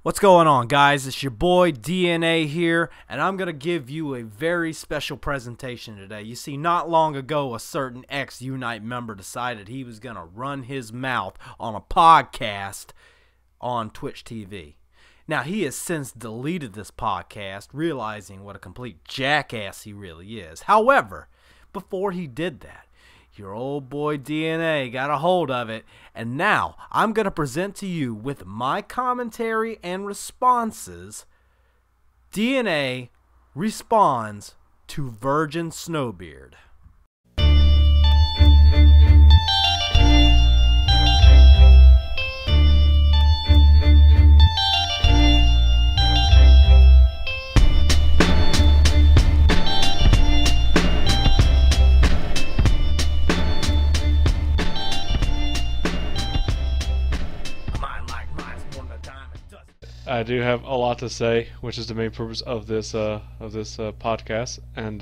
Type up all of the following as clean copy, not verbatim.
What's going on, guys? It's your boy DNA here, and I'm going to give you a very special presentation today. You see, not long ago, a certain ex-Unite member decided he was going to run his mouth on a podcast on Twitch TV. Now, he has since deleted this podcast, realizing what a complete jackass he really is. However, before he did that, your old boy DNA got a hold of it, and now I'm going to present to you with my commentary and responses. DNA responds to Virgin Snowbeard. I do have a lot to say, which is the main purpose of this podcast, and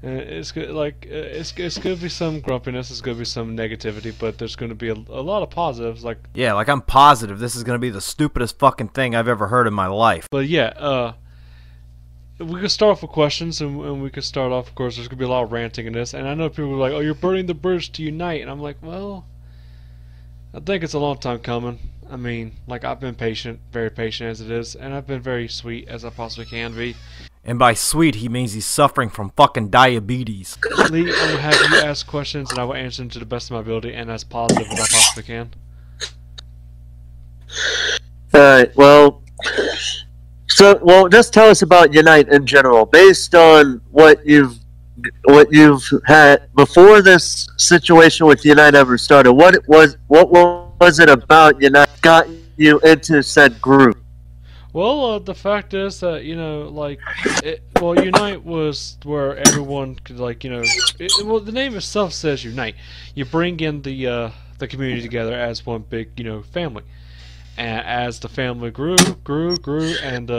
it's good. It's gonna be some grumpiness, it's gonna be some negativity, but there's gonna be a lot of positives. Yeah, I'm positive this is gonna be the stupidest fucking thing I've ever heard in my life. But yeah, we could start off with questions, and we could start off. Of course, there's gonna be a lot of ranting in this, and I know people are like, "Oh, you're burning the bridge to unite," and I'm like, well, I think it's a long time coming. I mean, I've been patient, very patient as it is, and I've been very sweet as I possibly can be. And by sweet, he means he's suffering from fucking diabetes. Lee, I'm going to have you ask questions, and I will answer them to the best of my ability and as positive as I possibly can. Alright, well, just tell us about Unite in general. Based on what you've had before this situation with Unite ever started, what was it about Unite got you into said group? Well, the fact is that, Unite was where everyone could, the name itself says Unite. You bring in the community together as one big, family. And as the family grew, and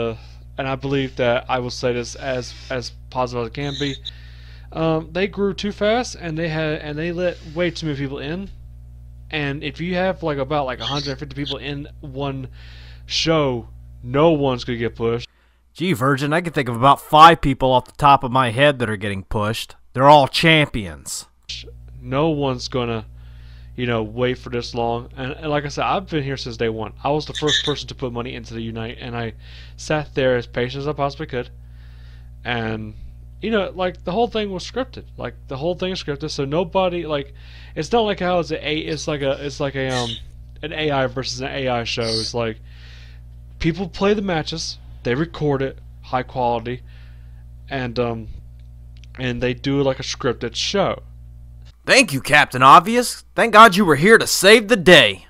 I believe that I will say this as positive as it can be, they grew too fast, and they let way too many people in. And if you have about 150 people in one show, no one's gonna get pushed. Gee, Virgin, I can think of about 5 people off the top of my head that are getting pushed. They're all champions. No one's gonna, wait for this long. And like I said, I've been here since day one. I was the first person to put money into the Unite, and I sat there as patient as I possibly could. And the whole thing was scripted. The whole thing is scripted, so nobody it's not like how an AI versus an AI show. It's like people play the matches, they record it, high quality, and they do it like a scripted show. Thank you, Captain Obvious. Thank God you were here to save the day.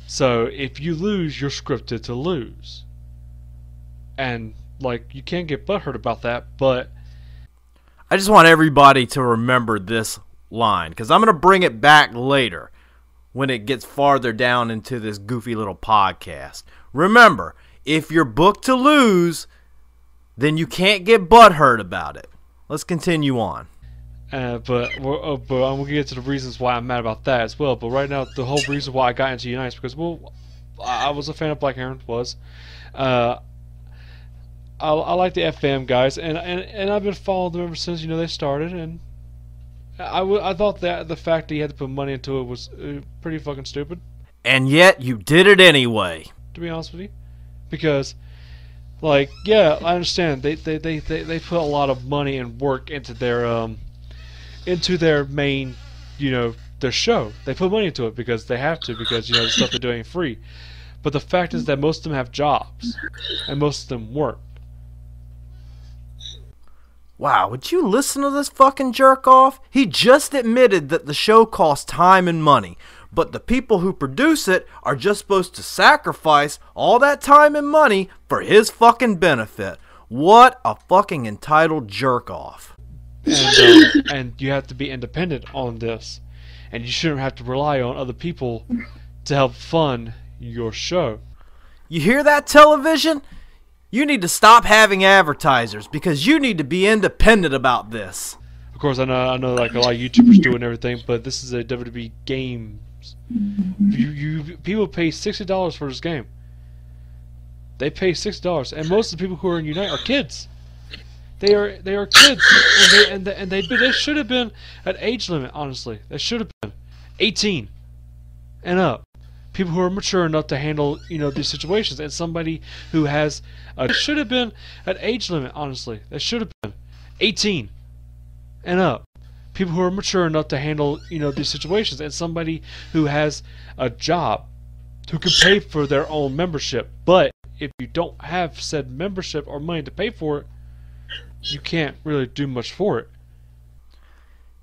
So if you lose, you're scripted to lose, and you can't get butthurt about that, but I just want everybody to remember this line, because I'm going to bring it back later when it gets farther down into this goofy little podcast. Remember, if you're booked to lose, then you can't get butthurt about it. Let's continue on. But I'm going to get to the reasons why I'm mad about that as well. But right now, the whole reason why I got into Unite is because, I was a fan of Black Heron, I like the FM guys, and I've been following them ever since they started, and I thought that the fact that you had to put money into it was pretty fucking stupid. And yet you did it anyway. To be honest with you, because yeah, I understand they put a lot of money and work into their main their show. They put money into it because they have to, because the stuff they're doing ain't free. But the fact is that most of them have jobs, and most of them work. Wow, would you listen to this fucking jerk-off? He just admitted that the show costs time and money, but the people who produce it are just supposed to sacrifice all that time and money for his fucking benefit. What a fucking entitled jerk-off. And you have to be independent on this, and you shouldn't have to rely on other people to help fund your show. You hear that, television? You need to stop having advertisers, because you need to be independent about this. Of course, I know a lot of YouTubers do and everything, but this is a WWE game. People pay $60 for this game. They pay $6, and most of the people who are in Unite are kids. They are kids, and they should have been at age limit. Honestly, they should have been 18 and up. People who are mature enough to handle these situations, and somebody who has should have been at age limit. Honestly, they should have been 18 and up. People who are mature enough to handle these situations, and somebody who has a job, who can pay for their own membership. But if you don't have said membership or money to pay for it, you can't really do much for it.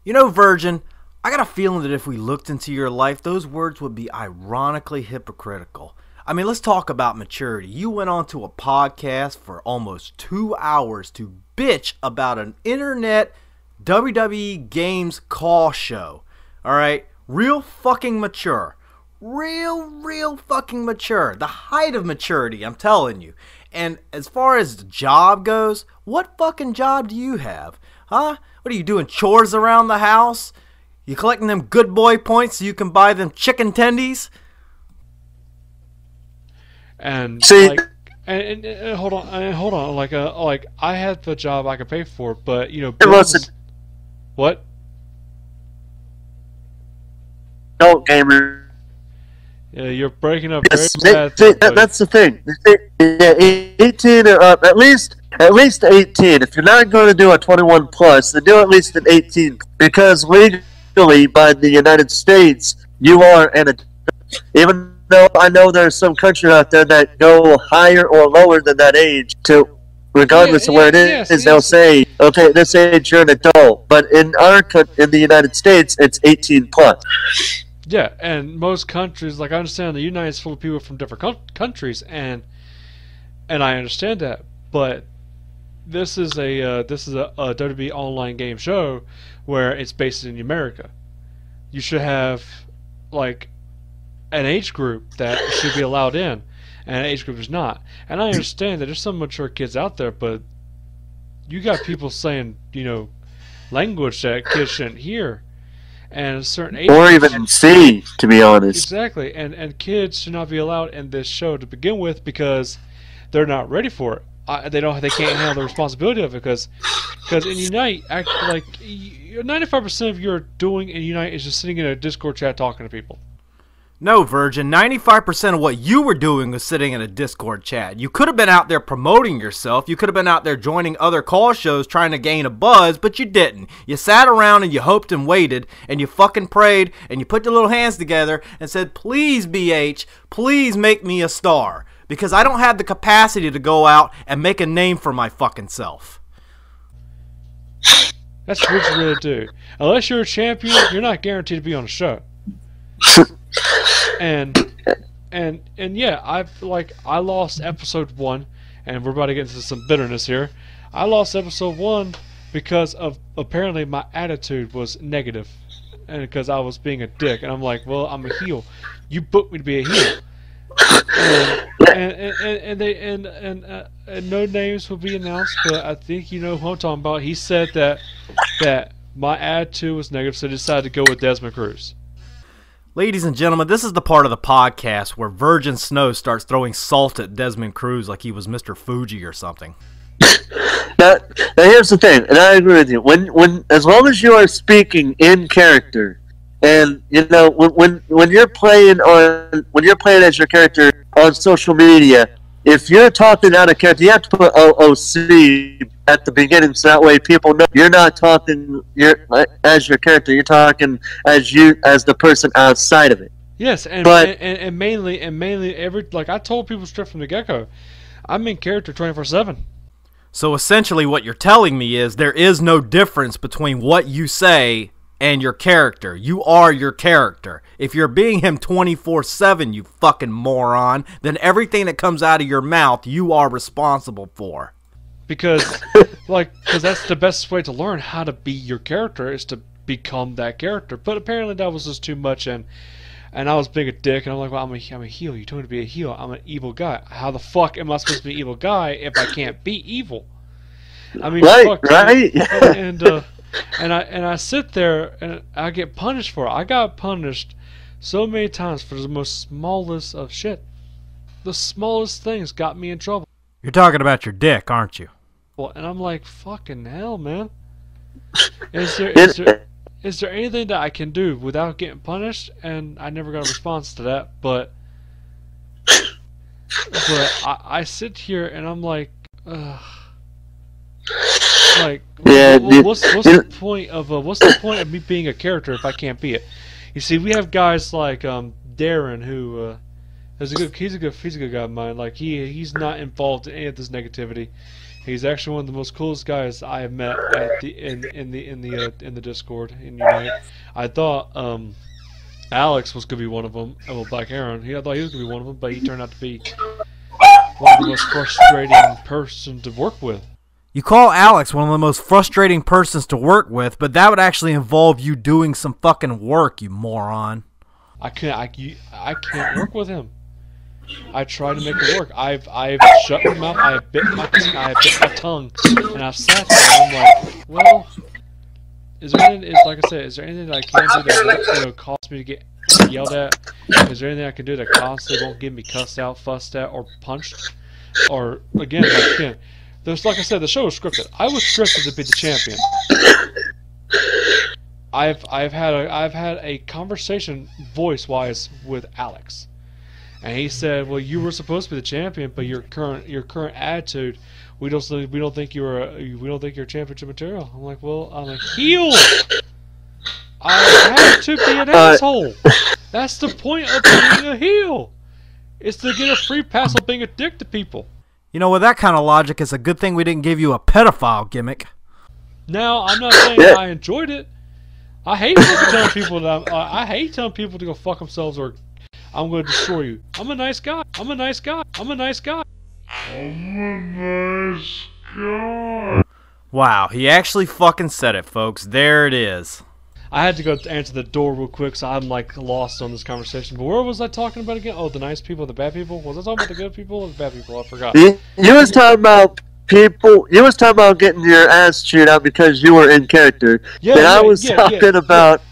Virgin, I got a feeling that if we looked into your life, those words would be ironically hypocritical. I mean, let's talk about maturity. You went on to a podcast for almost 2 hours to bitch about an internet WWE Games call show. Alright? Real fucking mature. Real fucking mature. The height of maturity, I'm telling you. And as far as the job goes, what fucking job do you have? Huh? What are you doing, chores around the house? You collecting them good boy points so you can buy them chicken tendies? And See, like, and hold on, like I had the job I could pay for, but business, what? No, gamer. Yeah, you're breaking up very Yes, bad. that's the thing. Yeah, 18 or up. At least 18. If you're not going to do a 21 plus, then do at least an 18. Because legally, by the United States, you are an adult. Even though I know there's some countries out there that go higher or lower than that age, regardless of where it is, they'll say, okay, this age you're an adult. But in the United States, it's 18 plus. Yeah, and most countries, like I understand, the United is full of people from different countries, and I understand that. But this is a WWE online game show where it's based in America. You should have like an age group that should be allowed in, and an age group is not. And I understand that there's some mature kids out there, but you got people saying language that kids shouldn't hear. And a certain age, or even see, to be honest. Exactly, and kids should not be allowed in this show to begin with because they're not ready for it. They can't handle the responsibility of it because in Unite, 95% of your doing in Unite is just sitting in a Discord chat talking to people. No, Virgin, 95% of what you were doing was sitting in a Discord chat. You could have been out there promoting yourself. You could have been out there joining other call shows trying to gain a buzz, but you didn't. You sat around and you hoped and waited, and you fucking prayed, and you put your little hands together and said, please, BH, please make me a star, because I don't have the capacity to go out and make a name for my fucking self. That's what you really do. Unless you're a champion, you're not guaranteed to be on a show. And yeah, I lost episode 1, and we're about to get into some bitterness here. I lost episode 1 because of apparently my attitude was negative, and because I was being a dick. And I'm like, well, I'm a heel. You booked me to be a heel. And no names will be announced, but I think you know who I'm talking about. He said that my attitude was negative, so I decided to go with Desmond Cruz. Ladies and gentlemen, this is the part of the podcast where Virgin Snow starts throwing salt at Desmond Cruz like he was Mr. Fuji or something. Now here's the thing, and I agree with you. When as long as you are speaking in character, and when you're playing as your character on social media, if you're talking out of character, you have to put OOC at the beginning, so that way people know you're not talking as your character. You're talking as the person outside of it. Yes, and mainly like I told people straight from the get-go, I'm in character 24/7. So essentially, what you're telling me is there is no difference between what you say and your character. You are your character. If you're being him 24/7, you fucking moron, then everything that comes out of your mouth, you are responsible for. Because that's the best way to learn how to be your character, is to become that character. But apparently that was just too much, and I was being a dick, and I'm like, well, I'm a heel. You told me to be a heel. I'm an evil guy. How the fuck am I supposed to be an evil guy if I can't be evil? I mean, right. And I sit there and I get punished for it. I got punished so many times for the most smallest of shit. the smallest things got me in trouble. You're talking about your dick, aren't you? And I'm like, fucking hell, man. Is there anything that I can do without getting punished? And I never got a response to that. But I sit here and I'm like, ugh. Like, what's the point of me being a character if I can't be it? You see, we have guys like Darren, who he's a good guy of mine. Like he's not involved in any of this negativity. He's actually one of the most coolest guys I have met in the Discord in Unite. I thought Alex was gonna be one of them. Well, Black Aaron. I thought he was gonna be one of them, but he turned out to be one of the most frustrating person to work with. You call Alex one of the most frustrating persons to work with, but that would actually involve you doing some fucking work, you moron. I can't work with him. I tried to make it work. I've shut my mouth. I have bit my tongue, and I've sat there. And I'm like, well, is there anything that I can do that would cause me to get yelled at? Is there anything I can do that constantly won't get me cussed out, fussed at, or punched? Or again, like I said, the show was scripted. I was scripted to be the champion. I've had a conversation voice-wise with Alex, and he said, "Well, you were supposed to be the champion, but your current attitude, we don't think you're championship material." I'm like, "Well, I'm a heel. I have to be an asshole. That's the point of being a heel. It's to get a free pass on being a dick to people." You know, with that kind of logic, it's a good thing we didn't give you a pedophile gimmick. Now, I'm not saying I enjoyed it. I hate telling people that I hate telling people to go fuck themselves or I'm going to destroy you. I'm a nice guy. I'm a nice guy. I'm a nice guy. I'm a nice guy. Wow, he actually fucking said it, folks. There it is. I had to go answer the door real quick, so I'm like lost on this conversation. But where was I talking about again? Oh, the nice people, the bad people. Was I talking about the good people or the bad people? I forgot. You was talking about people. You was talking about getting your ass chewed out because you were in character. Yeah, and I was talking about.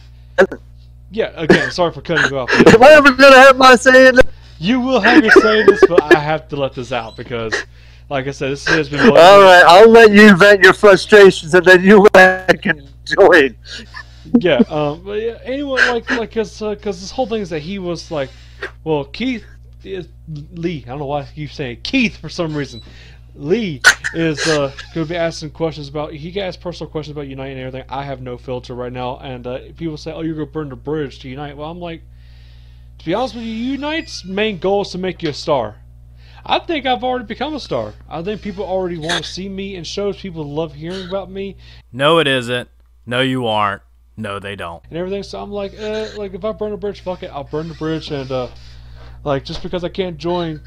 Yeah, again, sorry for cutting you off. Am I ever gonna have my say in this? You will have your say in this, but I have to let this out because, like I said, this has been. All right, I'll let you vent your frustrations, and then you can join. Yeah, but yeah, anyway, because this whole thing is that he was like, well, Keith is Lee. I don't know why I keep saying Keith for some reason. Lee is going to be asking questions about. He gets personal questions about Unite and everything. I have no filter right now, and people say, "Oh, you're going to burn the bridge to Unite." Well, I'm like, to be honest with you, Unite's main goal is to make you a star. I think I've already become a star. I think people already want to see me in shows. People love hearing about me. No, it isn't. No, you aren't. No, they don't. And everything, so I'm like if I burn a bridge, fuck it, I'll burn the bridge, and just because I can't join,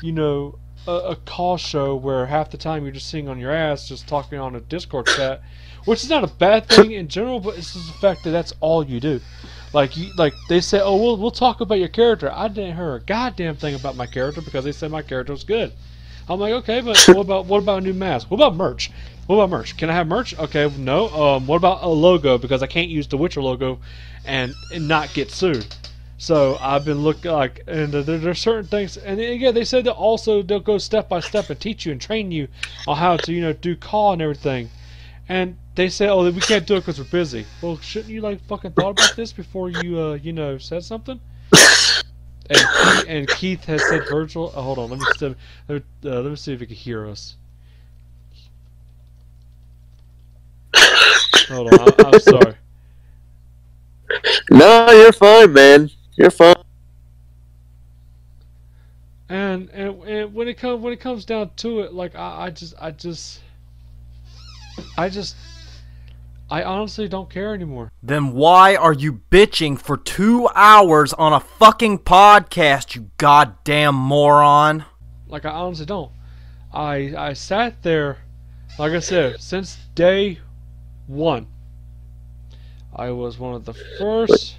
a call show where half the time you're just sitting on your ass, just talking on a Discord chat, which is not a bad thing in general, but it's just the fact that that's all you do. Like they say, oh, we'll talk about your character. I didn't hear a goddamn thing about my character because they said my character was good. I'm like, okay, but what about a new mask? What about merch? What about merch? Can I have merch? Okay, no. What about a logo? Because I can't use the Witcher logo and not get sued. So I've been looking and there's certain things, and again, they said that also they'll go step by step and teach you and train you on how to do call and everything. And they say, oh, we can't do it because we're busy. Well, shouldn't you fucking thought about this before you said something? And Keith has said Virgil. Oh, hold on, let me see if he can hear us. Hold on, I'm sorry. No, you're fine, man. You're fine. And when it comes down to it, I honestly don't care anymore. Then why are you bitching for 2 hours on a fucking podcast, you goddamn moron? I honestly don't. I sat there, like I said, since day one. I was one of the first,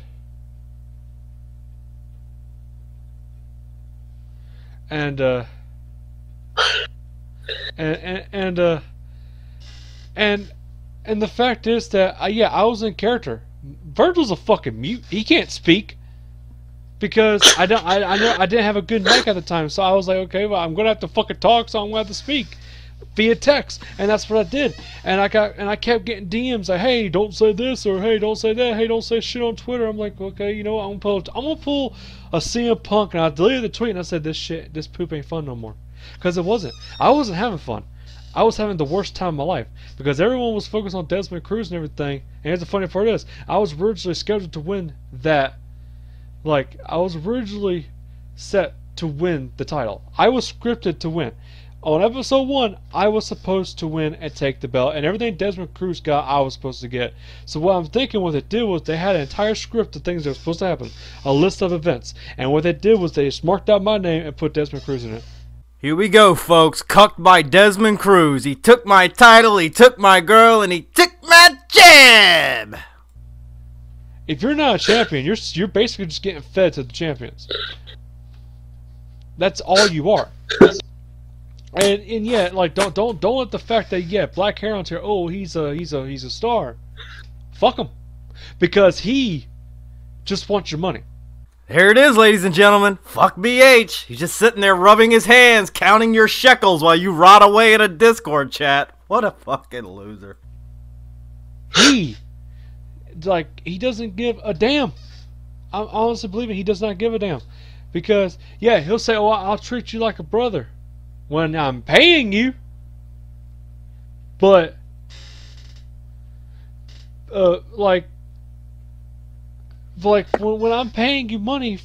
and the fact is that I was in character. Virgil's a fucking mute. He can't speak. because I know I didn't have a good mic at the time, so I was like, okay, well, I'm gonna have to fucking talk, so I'm gonna have to speak via text, and that's what I did. And I kept getting DMs like, hey, don't say this, or hey, don't say that, hey, don't say shit on Twitter. I'm like, okay, you know what, I'm gonna pull a CM Punk, and I deleted the tweet, and I said, this poop ain't fun no more, because it wasn't. I wasn't having fun. I was having the worst time of my life because everyone was focused on Desmond Cruz and everything. And here's the funny part is, I was originally scheduled to win that. Like, I was originally set to win the title. I was scripted to win. On episode 1, I was supposed to win and take the belt, and everything Desmond Cruz got, I was supposed to get. So what I'm thinking what they did was they had an entire script of things that were supposed to happen, a list of events, and what they did was they just marked out my name and put Desmond Cruz in it. Here we go, folks. Cucked by Desmond Cruz. He took my title, he took my girl, and he took my jab. If you're not a champion, you're basically just getting fed to the champions. That's all you are. And yeah, like don't let the fact that Black Heron's here. Oh, he's a star. Fuck him, because he just wants your money. Here it is, ladies and gentlemen. Fuck BH. He's just sitting there rubbing his hands, counting your shekels while you rot away in a Discord chat. What a fucking loser. He doesn't give a damn. I'm honestly believing he does not give a damn. Because, yeah, he'll say, oh, I'll treat you like a brother when I'm paying you. But, when I'm paying you money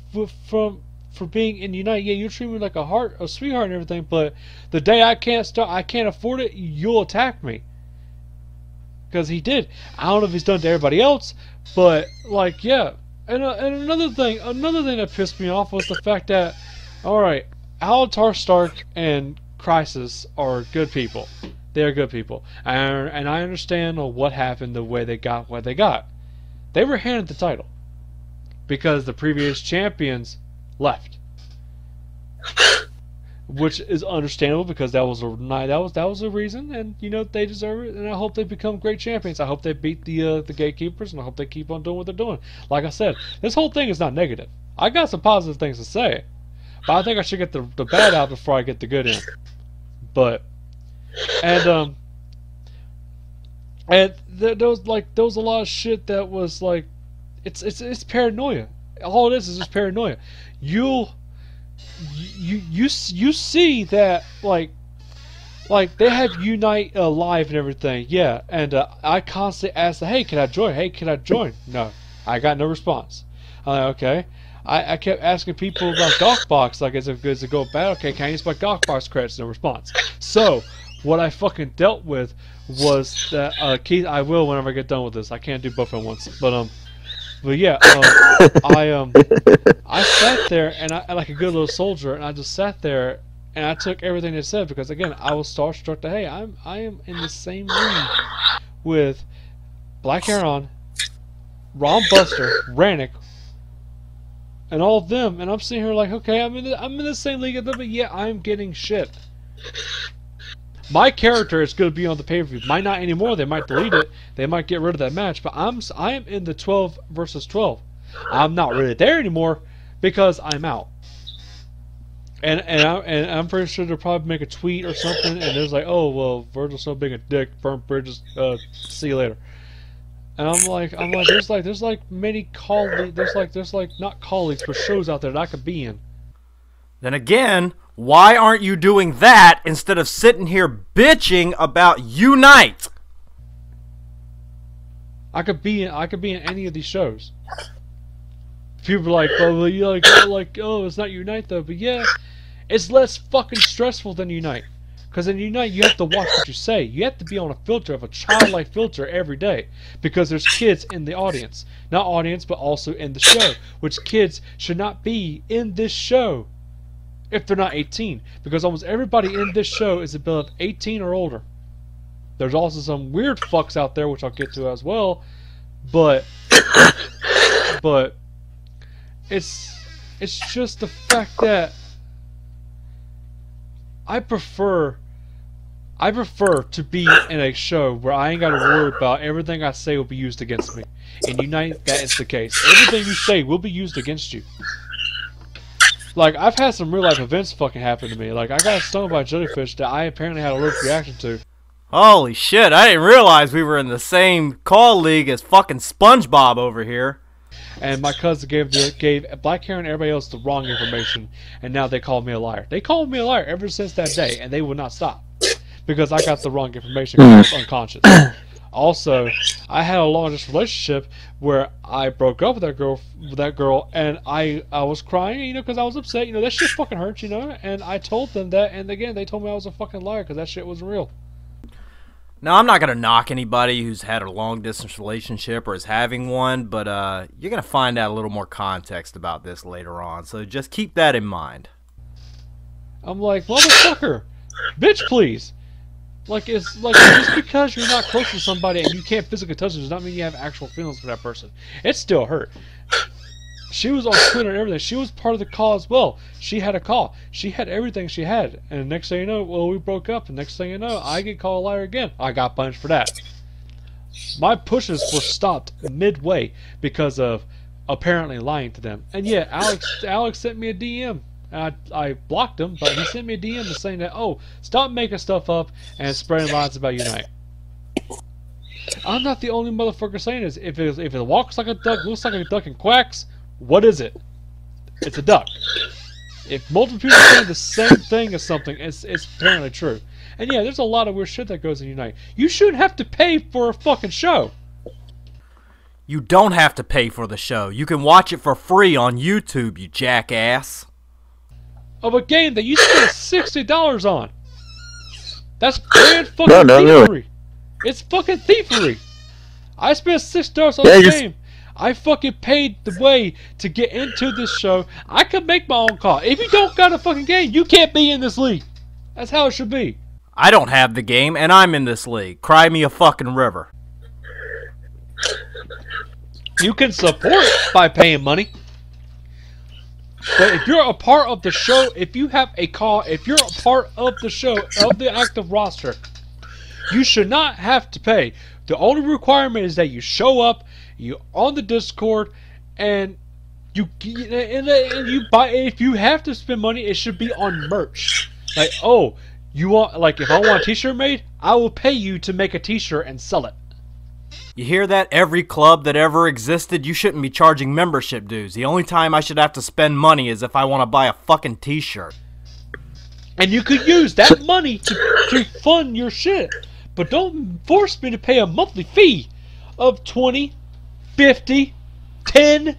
for being in Unite, yeah, you treat me like a sweetheart and everything, but the day I can't afford it, you'll attack me. Because he did. I don't know if he's done it to everybody else, but like, yeah. And another thing that pissed me off was the fact that, all right, Alatar Stark and Crisis are good people. They are good people, and I understand what happened, the way they got what they got. They were handed the title because the previous champions left, which is understandable because that was a reason, and you know they deserve it. And I hope they become great champions. I hope they beat the gatekeepers, and I hope they keep on doing what they're doing. Like I said, this whole thing is not negative. I got some positive things to say, but I think I should get the bad out before I get the good in. But there was a lot of shit that was like, it's paranoia. All it is just paranoia. You see that like they have Unite live and everything, yeah. And I constantly ask, hey, can I join? Hey, can I join? No, I got no response. I'm like, okay. I kept asking people about Gawkbox, like, is it go bad? Okay, can I use my Gawkbox credits? No response. So what I fucking dealt with was that Keith, I will whenever I get done with this. I can't do both at once, but yeah, I sat there and I like a good little soldier, and I just sat there and I took everything they said because again I was starstruck that hey, I am in the same league with Black Heron, Ron Buster, Rannick, and all of them, and I'm sitting here like, okay, I'm in the same league as them, but yeah, I'm getting shit. My character is going to be on the pay-per-view. Might not anymore. They might delete it. They might get rid of that match. But I am in the 12 versus 12. I'm not really there anymore because I'm out. And I'm pretty sure they'll probably make a tweet or something. And there's like, oh well, Virgil's so big a dick. Burn bridges. See you later. And I'm like, there's many colleagues. There's like not colleagues, but shows out there that I could be in. Then again, why aren't you doing that instead of sitting here bitching about Unite? I could be in any of these shows. People are like, oh, you like, oh, it's not Unite though, but yeah, it's less fucking stressful than Unite. Because in Unite, you have to watch what you say. You have to be on a filter of a childlike filter every day. Because there's kids in the audience. Not audience, but also in the show. Which kids should not be in this show if they're not 18. Because almost everybody in this show is about 18 or older. There's also some weird fucks out there, which I'll get to as well. But it's just the fact that I prefer to be in a show where I ain't got to worry about everything I say will be used against me. In Unite, that is the case. Everything you say will be used against you. Like, I've had some real life events fucking happen to me. Like, I got stung by a jellyfish that I apparently had a allergic reaction to. Holy shit, I didn't realize we were in the same call league as fucking SpongeBob over here. And my cousin gave Black Hair and everybody else the wrong information, and now they call me a liar. They called me a liar ever since that day, and they would not stop. Because I got the wrong information because I was unconscious. Also, I had a long-distance relationship where I broke up with that girl, and I was crying, you know, because I was upset. You know, that shit fucking hurts, you know. And I told them that, and again, they told me I was a fucking liar because that shit wasn't real. Now, I'm not going to knock anybody who's had a long-distance relationship or is having one, but you're going to find out a little more context about this later on, so just keep that in mind. I'm like, motherfucker, bitch, please. Like, it's like, just because you're not close to somebody and you can't physically touch them does not mean you have actual feelings for that person. It still hurt. She was on Twitter and everything. She was part of the call as well. She had a call. She had everything she had. And next thing you know, well, we broke up. And next thing you know, I get called a liar again. I got punished for that. My pushes were stopped midway because of apparently lying to them. And yeah, Alex sent me a DM. I blocked him, but he sent me a DM saying that, oh, stop making stuff up and spreading lies about Unite. I'm not the only motherfucker saying this. If it walks like a duck, looks like a duck, and quacks, what is it? It's a duck. If multiple people say the same thing as something, it's apparently true. And yeah, there's a lot of weird shit that goes in Unite. You shouldn't have to pay for a fucking show. You don't have to pay for the show. You can watch it for free on YouTube, you jackass. Of a game that you spent $60 on. That's grand fucking thievery. Really. It's fucking thievery. I spent $6 on this game. I fucking paid the way to get into this show. I could make my own call. If you don't got a fucking game, you can't be in this league. That's how it should be. I don't have the game, and I'm in this league. Cry me a fucking river. You can support by paying money. But if you're a part of the show, if you have a call, if you're a part of the show, of the active roster, you should not have to pay. The only requirement is that you show up, you on the Discord, and you buy. If you have to spend money, it should be on merch. Like, oh, you want, like, if I want a t-shirt made, I will pay you to make a t-shirt and sell it. You hear that? Every club that ever existed, you shouldn't be charging membership dues. The only time I should have to spend money is if I want to buy a fucking t-shirt. And you could use that money to fund your shit. But don't force me to pay a monthly fee of $20, $50, $10,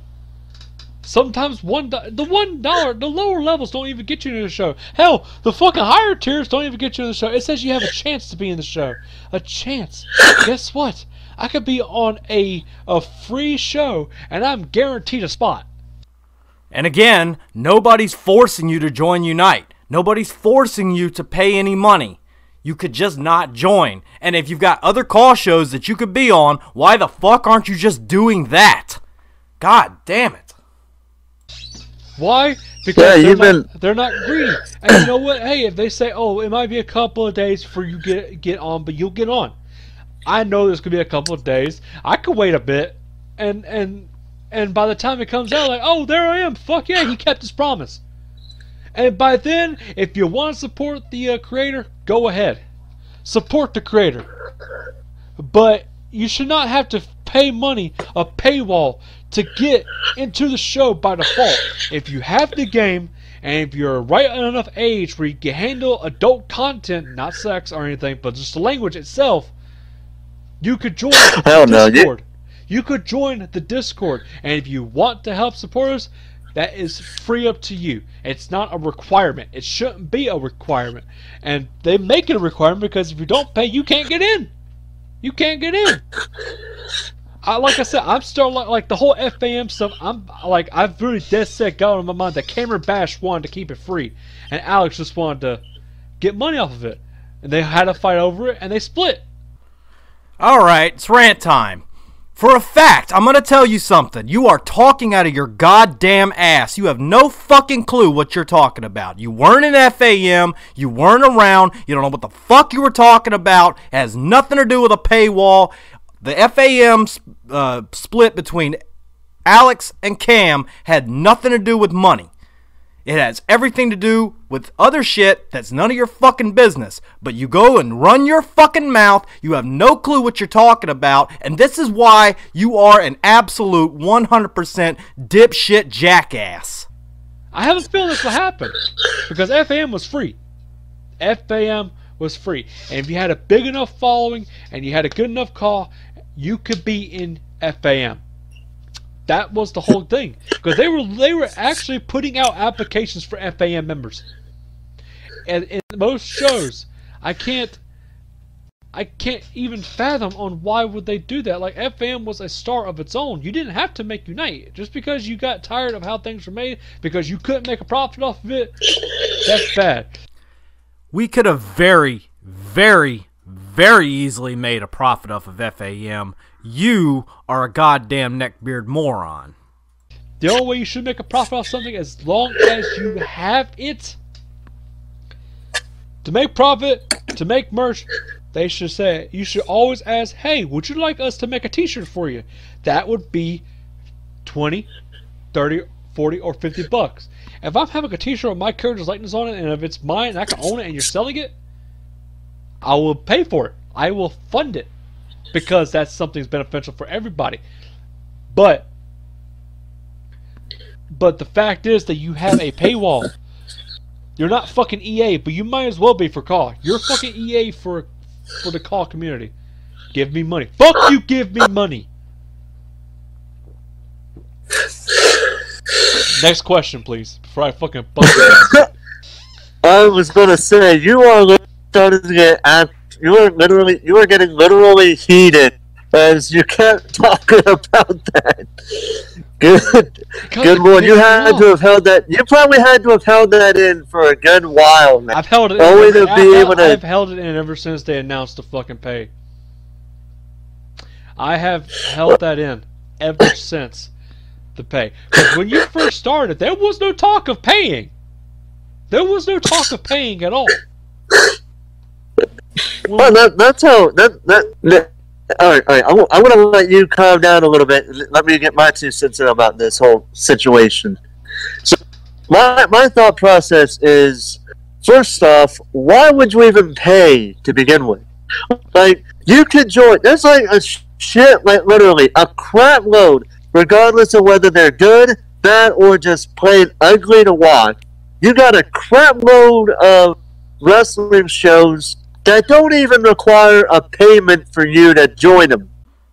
sometimes $1. The $1, the lower levels don't even get you into the show. Hell, the fucking higher tiers don't even get you in the show. It says you have a chance to be in the show. A chance. Guess what? I could be on a free show, and I'm guaranteed a spot. And again, nobody's forcing you to join Unite. Nobody's forcing you to pay any money. You could just not join. And if you've got other call shows that you could be on, why the fuck aren't you just doing that? God damn it. Why? Because they're not greedy. And you know what? Hey, if they say, oh, it might be a couple of days before you get on, but you'll get on. I know there's gonna be a couple of days. I could wait a bit, and by the time it comes out, like, oh, there I am. Fuck yeah, he kept his promise. And by then, if you want to support the creator, go ahead, support the creator. But you should not have to pay money, a paywall, to get into the show by default. If you have the game, and if you're right enough age where you can handle adult content, not sex or anything, but just the language itself, you could join the Discord. You could join the Discord, and if you want to help support us, that is free up to you. It's not a requirement. It shouldn't be a requirement. And they make it a requirement because if you don't pay, you can't get in. You can't get in. Like I said, I'm still like the whole FAM stuff. I've really dead set got on my mind that Cameron Bash wanted to keep it free, and Alex just wanted to get money off of it, and they had a fight over it, and they split. All right, it's rant time. For a fact, I'm going to tell you something. You are talking out of your goddamn ass. You have no fucking clue what you're talking about. You weren't in FAM. You weren't around. You don't know what the fuck you were talking about. It has nothing to do with a paywall. The FAM split between Alex and Cam had nothing to do with money. It has everything to do with other shit that's none of your fucking business. But you go and run your fucking mouth. You have no clue what you're talking about. And this is why you are an absolute 100% dipshit jackass. I have a feeling this will happen. Because FAM was free. FAM was free. And if you had a big enough following and you had a good enough call, you could be in FAM. That was the whole thing, because they were actually putting out applications for FAM members, and in most shows, I can't even fathom on why would they do that. Like, FAM was a star of its own. You didn't have to make Unite just because you got tired of how things were made, because you couldn't make a profit off of it. That's bad. We could have very, very, very easily made a profit off of FAM. You are a goddamn neckbeard moron. The only way you should make a profit off something, as long as you have it. To make profit, to make merch, they should say, you should always ask, hey, would you like us to make a t-shirt for you? That would be 20, 30, 40, or 50 bucks. If I'm having a t-shirt with my character's likeness on it, and if it's mine and I can own it and you're selling it, I will pay for it. I will fund it. Because that's something that's beneficial for everybody. But the fact is that you have a paywall. You're not fucking EA, but you might as well be for CAW. You're fucking EA for the CAW community. Give me money. Fuck you, give me money. Next question, please. Before I fucking bust your ass. I was gonna say, you are starting to get you were getting literally heated as you kept talking about that. Good one. You had to have held that. You probably had to have held that in for a good while now. I've held it. I've held it in ever since they announced the fucking pay. I have held that in ever since the pay. Because when you first started, there was no talk of paying. There was no talk of paying at all. Well, that's how. All right. I want to let you calm down a little bit. Let me get my 2 cents in about this whole situation. So, my thought process is, first off, why would you even pay to begin with? Like, you could join. There's like a shit, like literally a crap load, regardless of whether they're good, bad, or just plain ugly to watch. You got a crap load of wrestling shows that don't even require a payment for you to join them.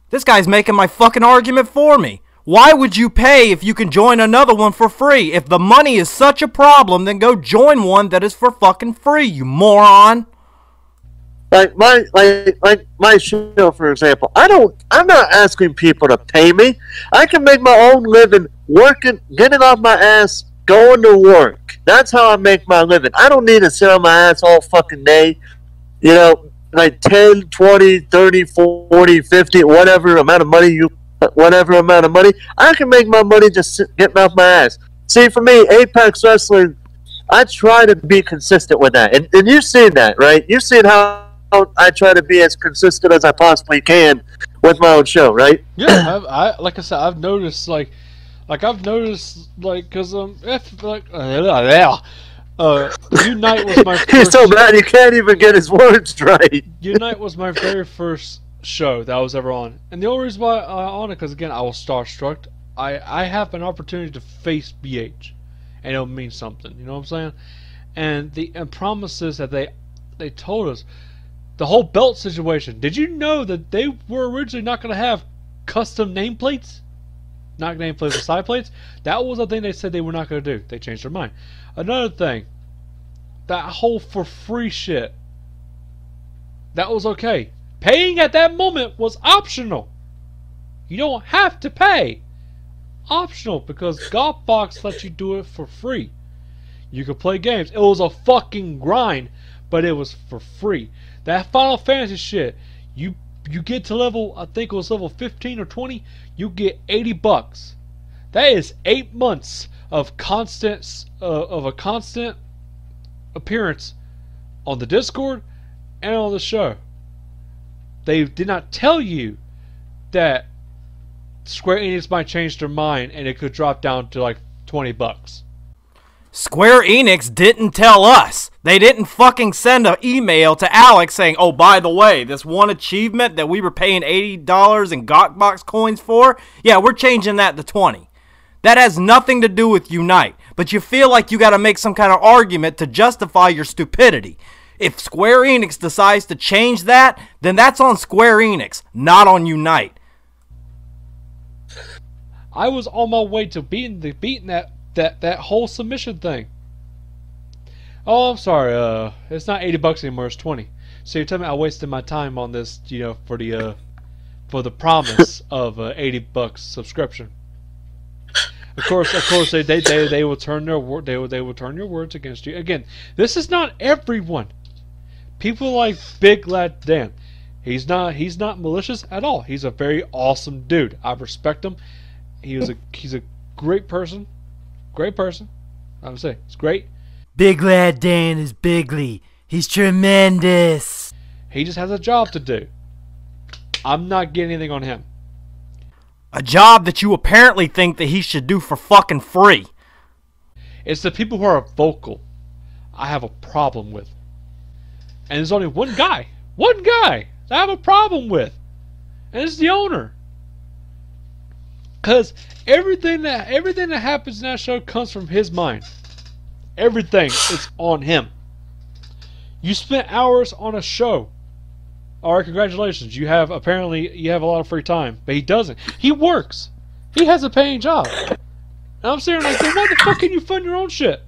This guy's making my fucking argument for me. Why would you pay if you can join another one for free? If the money is such a problem, then go join one that is for fucking free, you moron. Like my show, for example. I'm not asking people to pay me. I can make my own living working, getting off my ass, going to work. That's how I make my living. I don't need to sit on my ass all fucking day. You know, like 10, 20, 30, 40, 50, whatever amount of money I can make my money just getting off my ass. See, for me, Apex Wrestling, I try to be consistent with that. And you've seen that, right? You've seen how I try to be as consistent as I possibly can with my own show, right? Yeah, like I said, I've noticed, because Unite was my first. He's so bad he can't even get his words right. Unite was my very first show that I was ever on, and the only reason why I'm on it, because again, I was starstruck. I have an opportunity to face BH, and it'll mean something. You know what I'm saying? And the promises that they told us, the whole belt situation. Did you know that they were originally not going to have custom nameplates? Not nameplates or side plates? That was the thing they said they were not going to do. They changed their mind. Another thing, that whole for free shit, that was okay. Paying at that moment was optional. You don't have to pay. Optional, because Golfbox lets you do it for free. You could play games. It was a fucking grind, but it was for free. That Final Fantasy shit, you get to level, I think it was level 15 or 20, you get 80 bucks. That is 8 months of a constant appearance on the Discord and on the show. They did not tell you that Square Enix might change their mind and it could drop down to like 20 bucks. Square Enix didn't tell us. They didn't fucking send an email to Alex saying, oh, by the way, this one achievement that we were paying $80 in Gokbox coins for, yeah, we're changing that to 20. That has nothing to do with Unite, but you feel like you gotta make some kind of argument to justify your stupidity. If Square Enix decides to change that, then that's on Square Enix, not on Unite. I was on my way to beating that whole submission thing. Oh, I'm sorry. It's not $80 anymore. It's 20. So you're telling me I wasted my time on this, you know, for the promise of $80 subscription. Of course, they will turn they will turn your words against you. Again, this is not everyone. People like Big Lad Dan. He's not malicious at all. He's a very awesome dude. I respect him. He's a great person. Great person. I would say it's great. Big Lad Dan is bigly. He's tremendous. He just has a job to do. I'm not getting anything on him. A job that you apparently think that he should do for fucking free. It's the people who are vocal I have a problem with. And there's only one guy that I have a problem with. And it's the owner. Because everything that happens in that show comes from his mind. Everything is on him. You spent hours on a show. Alright, congratulations. You have a lot of free time. But he doesn't. He works. He has a paying job. And I'm saying, like, then why the fuck can you fund your own shit?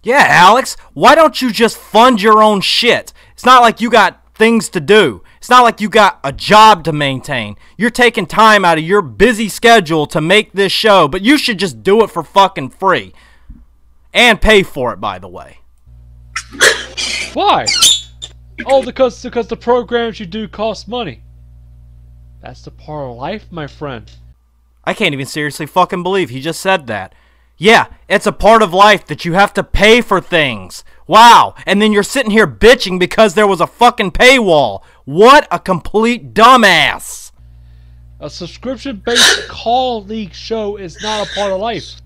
Yeah, Alex, why don't you just fund your own shit? It's not like you got things to do. It's not like you got a job to maintain. You're taking time out of your busy schedule to make this show, but you should just do it for fucking free. And pay for it, by the way. Why? Oh, because the programs you do cost money. That's the part of life, my friend. I can't even seriously fucking believe he just said that. Yeah, it's a part of life that you have to pay for things. Wow, and then you're sitting here bitching because there was a fucking paywall. What a complete dumbass. A subscription-based Call League show is not a part of life.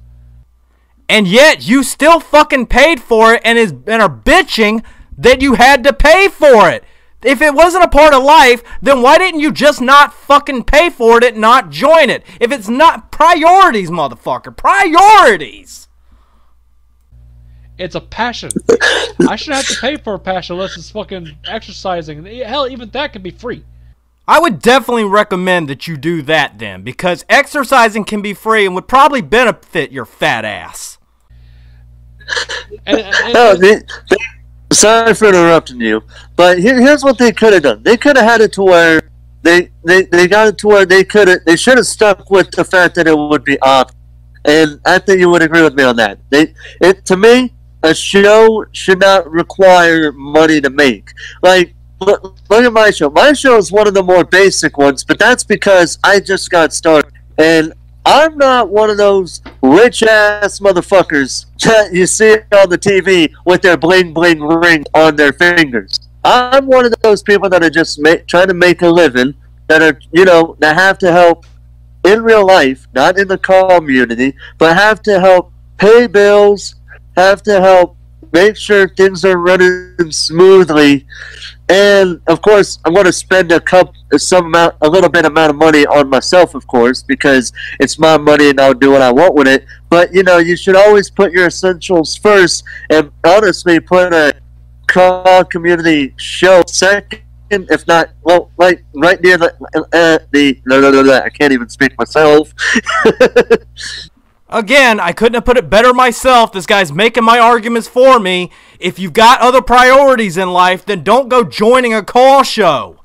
And yet, you still fucking paid for it and are bitching that you had to pay for it. If it wasn't a part of life, then why didn't you just not fucking pay for it and not join it? If it's not priorities, motherfucker. Priorities! It's a passion. I shouldn't have to pay for a passion unless it's fucking exercising. Hell, even that could be free. I would definitely recommend that you do that then, because exercising can be free and would probably benefit your fat ass. Sorry for interrupting you, but here's what they could have done. They could have had it to where they got it to where they should have stuck with the fact that it would be optional. And I think you would agree with me on that. To me, a show should not require money to make. Like, look at my show. My show is one of the more basic ones, but that's because I just got started. And I'm not one of those rich-ass motherfuckers that you see on the TV with their bling-bling ring on their fingers. I'm one of those people that are just trying to make a living, that are, that have to help in real life, not in the community, but have to help pay bills, have to help make sure things are running smoothly. And of course, I'm going to spend a little bit amount of money on myself, of course, because it's my money and I'll do what I want with it. But you should always put your essentials first, and honestly, put a community show second, if not, well, like right near I can't even speak myself. Again, I couldn't have put it better myself. This guy's making my arguments for me. If you've got other priorities in life, then don't go joining a call show.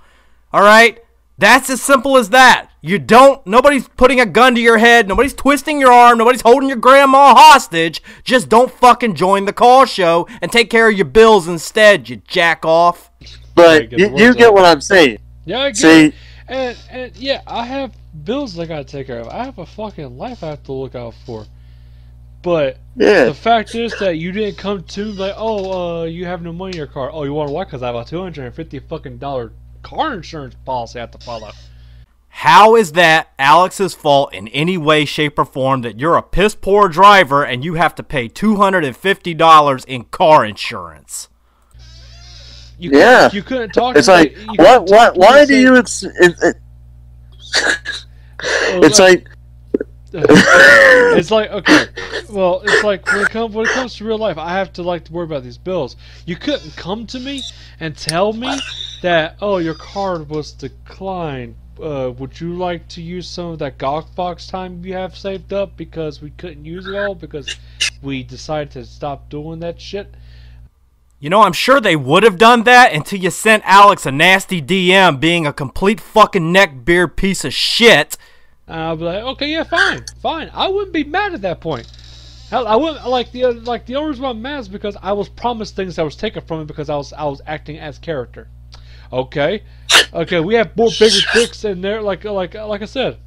Alright? That's as simple as that. Nobody's putting a gun to your head. Nobody's twisting your arm. Nobody's holding your grandma hostage. Just don't fucking join the call show and take care of your bills instead, you jack off. But you get what I'm saying. Yeah, I get it. And yeah, I have bills I gotta take care of. I have a fucking life I have to look out for. But the fact is that you didn't come to me like, oh, you have no money in your car. Oh, you want to what? Because I have a $250 fucking car insurance policy I have to follow. How is that Alex's fault in any way, shape, or form that you're a piss poor driver and you have to pay $250 in car insurance? You couldn't talk. It's like, why do you? It's like. It's like, okay, well, it's like when it comes to real life, I have to worry about these bills. You couldn't come to me and tell me that, oh, your card was declined. Would you like to use some of that Box time you have saved up because we couldn't use it all because we decided to stop doing that shit? You know, I'm sure they would have done that until you sent Alex a nasty DM being a complete fucking neckbeard piece of shit. I'll be like, okay, yeah, fine. I wouldn't be mad at that point. Hell, I wouldn't the only reason why I'm mad is because I was promised things that was taken from me because I was acting as character. Okay, we have more bigger dicks in there. Like I said,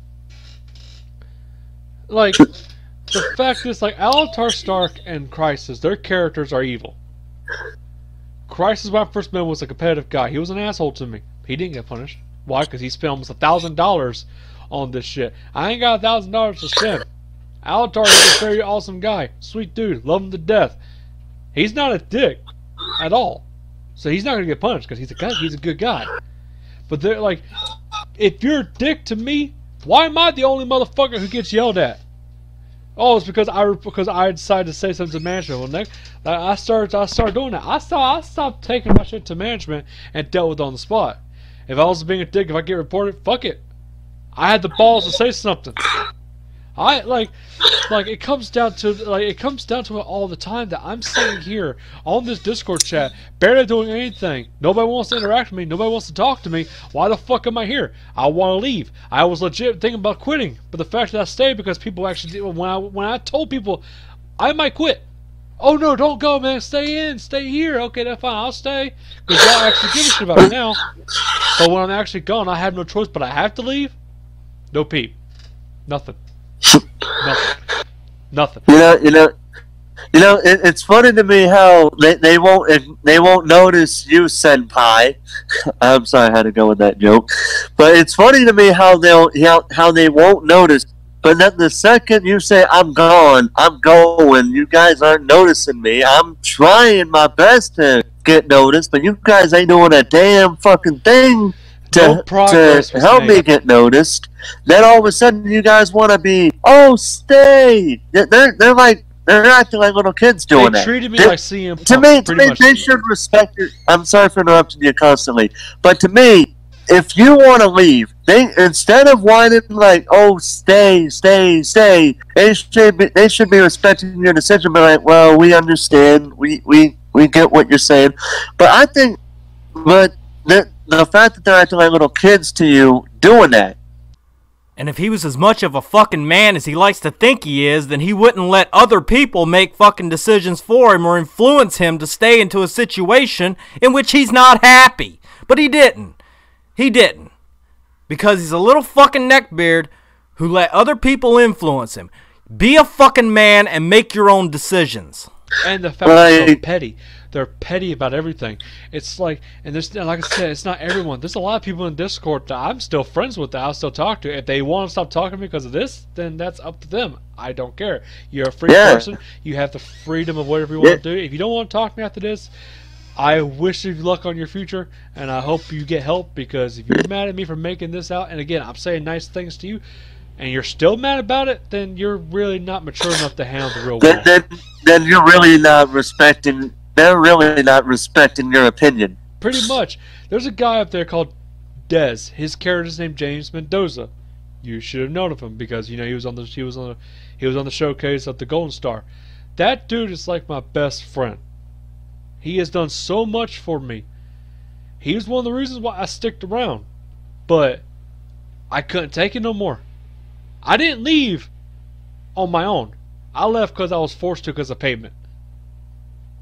the fact is, Alatar Stark and Crisis, their characters are evil. Crisis, when I first met him, was a competitive guy. He was an asshole to me. He didn't get punished. Why? Because he spent almost $1,000 on this shit. I ain't got $1,000 to spend. Alatar is a very awesome guy. Sweet dude. Love him to death. He's not a dick at all. So he's not going to get punished because he's a good guy. But they're like, if you're a dick to me, why am I the only motherfucker who gets yelled at? Oh, it's because I decided to say something to management. Well, next, I started doing that. I stopped taking my shit to management and dealt with it on the spot. If I was being a dick, if I get reported, fuck it. I had the balls to say something. It comes down to it all the time that I'm sitting here on this Discord chat, barely doing anything. Nobody wants to interact with me. Nobody wants to talk to me. Why the fuck am I here? I want to leave. I was legit thinking about quitting, but the fact that I stayed because people actually when I told people I might quit. Oh no, don't go, man. Stay here. Okay, that's fine. I'll stay because y'all actually give a shit about me now. But when I'm actually gone, I have no choice. But I have to leave. No peep. Nothing. Nothing. It's funny to me how they won't notice you, senpai. I'm sorry, I had to go with that joke, but it's funny to me how they won't notice. But then the second you say I'm gone, I'm going. You guys aren't noticing me. I'm trying my best to get noticed, but you guys ain't doing a damn fucking thing to help me get noticed. Then all of a sudden you guys want to be, oh, stay. They're acting like little kids doing that. They treated me like CM Punk. To me, they should respect it. I'm sorry for interrupting you constantly, but to me, if you want to leave, instead of whining like, oh, they should be respecting your decision. But like, well, we understand, we get what you're saying, but the fact that they're acting like little kids to you doing that. And if he was as much of a fucking man as he likes to think he is, then he wouldn't let other people make fucking decisions for him or influence him to stay into a situation in which he's not happy. But he didn't. He didn't. Because he's a little fucking neckbeard who let other people influence him. Be a fucking man and make your own decisions. And the fact that they're so petty. They're petty about everything. It's like, and like I said, it's not everyone. There's a lot of people in Discord that I'm still friends with that I'll still talk to. If they want to stop talking to me because of this, then that's up to them. I don't care. You're a free person. You have the freedom of whatever you want to do. If you don't want to talk to me after this, I wish you luck on your future, and I hope you get help, because if you're mad at me for making this out, and again, I'm saying nice things to you, and you're still mad about it, then you're really not mature enough to handle the real world. Then you're really not respecting. They're really not respecting your opinion. Pretty much. There's a guy up there called Dez. His character's named James Mendoza. You should have known of him because he was on the showcase of the Golden Star. That dude is like my best friend. He has done so much for me. He was one of the reasons why I sticked around. But I couldn't take it no more. I didn't leave on my own. I left because I was forced to because of payment.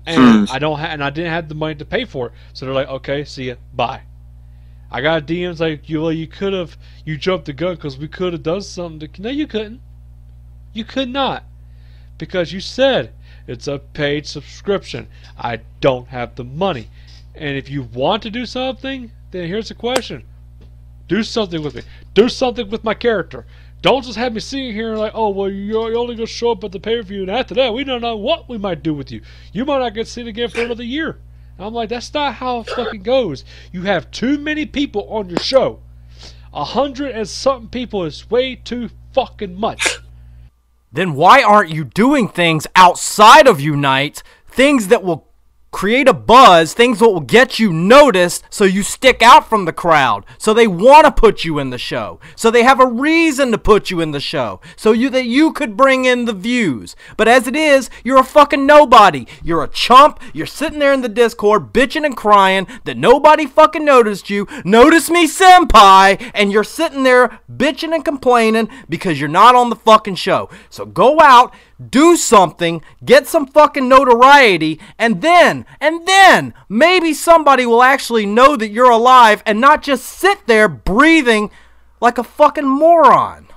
And I didn't have the money to pay for it. So they're like, okay, see ya, bye. I got DMs like, you jumped the gun because we could have done something. No, you couldn't. You could not. Because you said it's a paid subscription. I don't have the money. And if you want to do something, then here's the question. Do something with me. Do something with my character. Don't just have me sitting here like, oh, well, you're only going to show up at the pay-per-view, and after that, we don't know what we might do with you. You might not get seen again for another year. And I'm like, that's not how it fucking goes. You have too many people on your show. 100 and something people is way too fucking much. Then why aren't you doing things outside of Unite, things that will create a buzz, things that will get you noticed so you stick out from the crowd, so they want to put you in the show, so they have a reason to put you in the show, so that you could bring in the views. But as it is, you're a fucking nobody. You're a chump. You're sitting there in the Discord bitching and crying that nobody fucking noticed you. Notice me, senpai. And you're sitting there bitching and complaining because you're not on the fucking show. So go out, do something, get some fucking notoriety, and then maybe somebody will actually know that you're alive and not just sit there breathing like a fucking moron.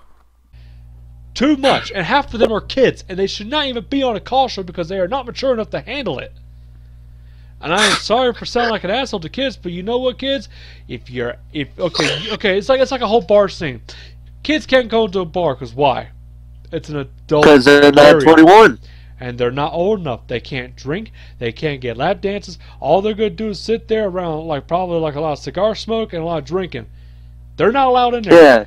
Too much, and half of them are kids, and they should not even be on a call show because they are not mature enough to handle it. And I am sorry for sounding like an asshole to kids, but you know what, kids? Okay, it's like a whole bar scene. Kids can't go to a bar because why? It's an adult because they're not 21. And they're not old enough. They can't drink. They can't get lap dances. All they're going to do is sit there around probably a lot of cigar smoke and a lot of drinking. They're not allowed in there. Yeah.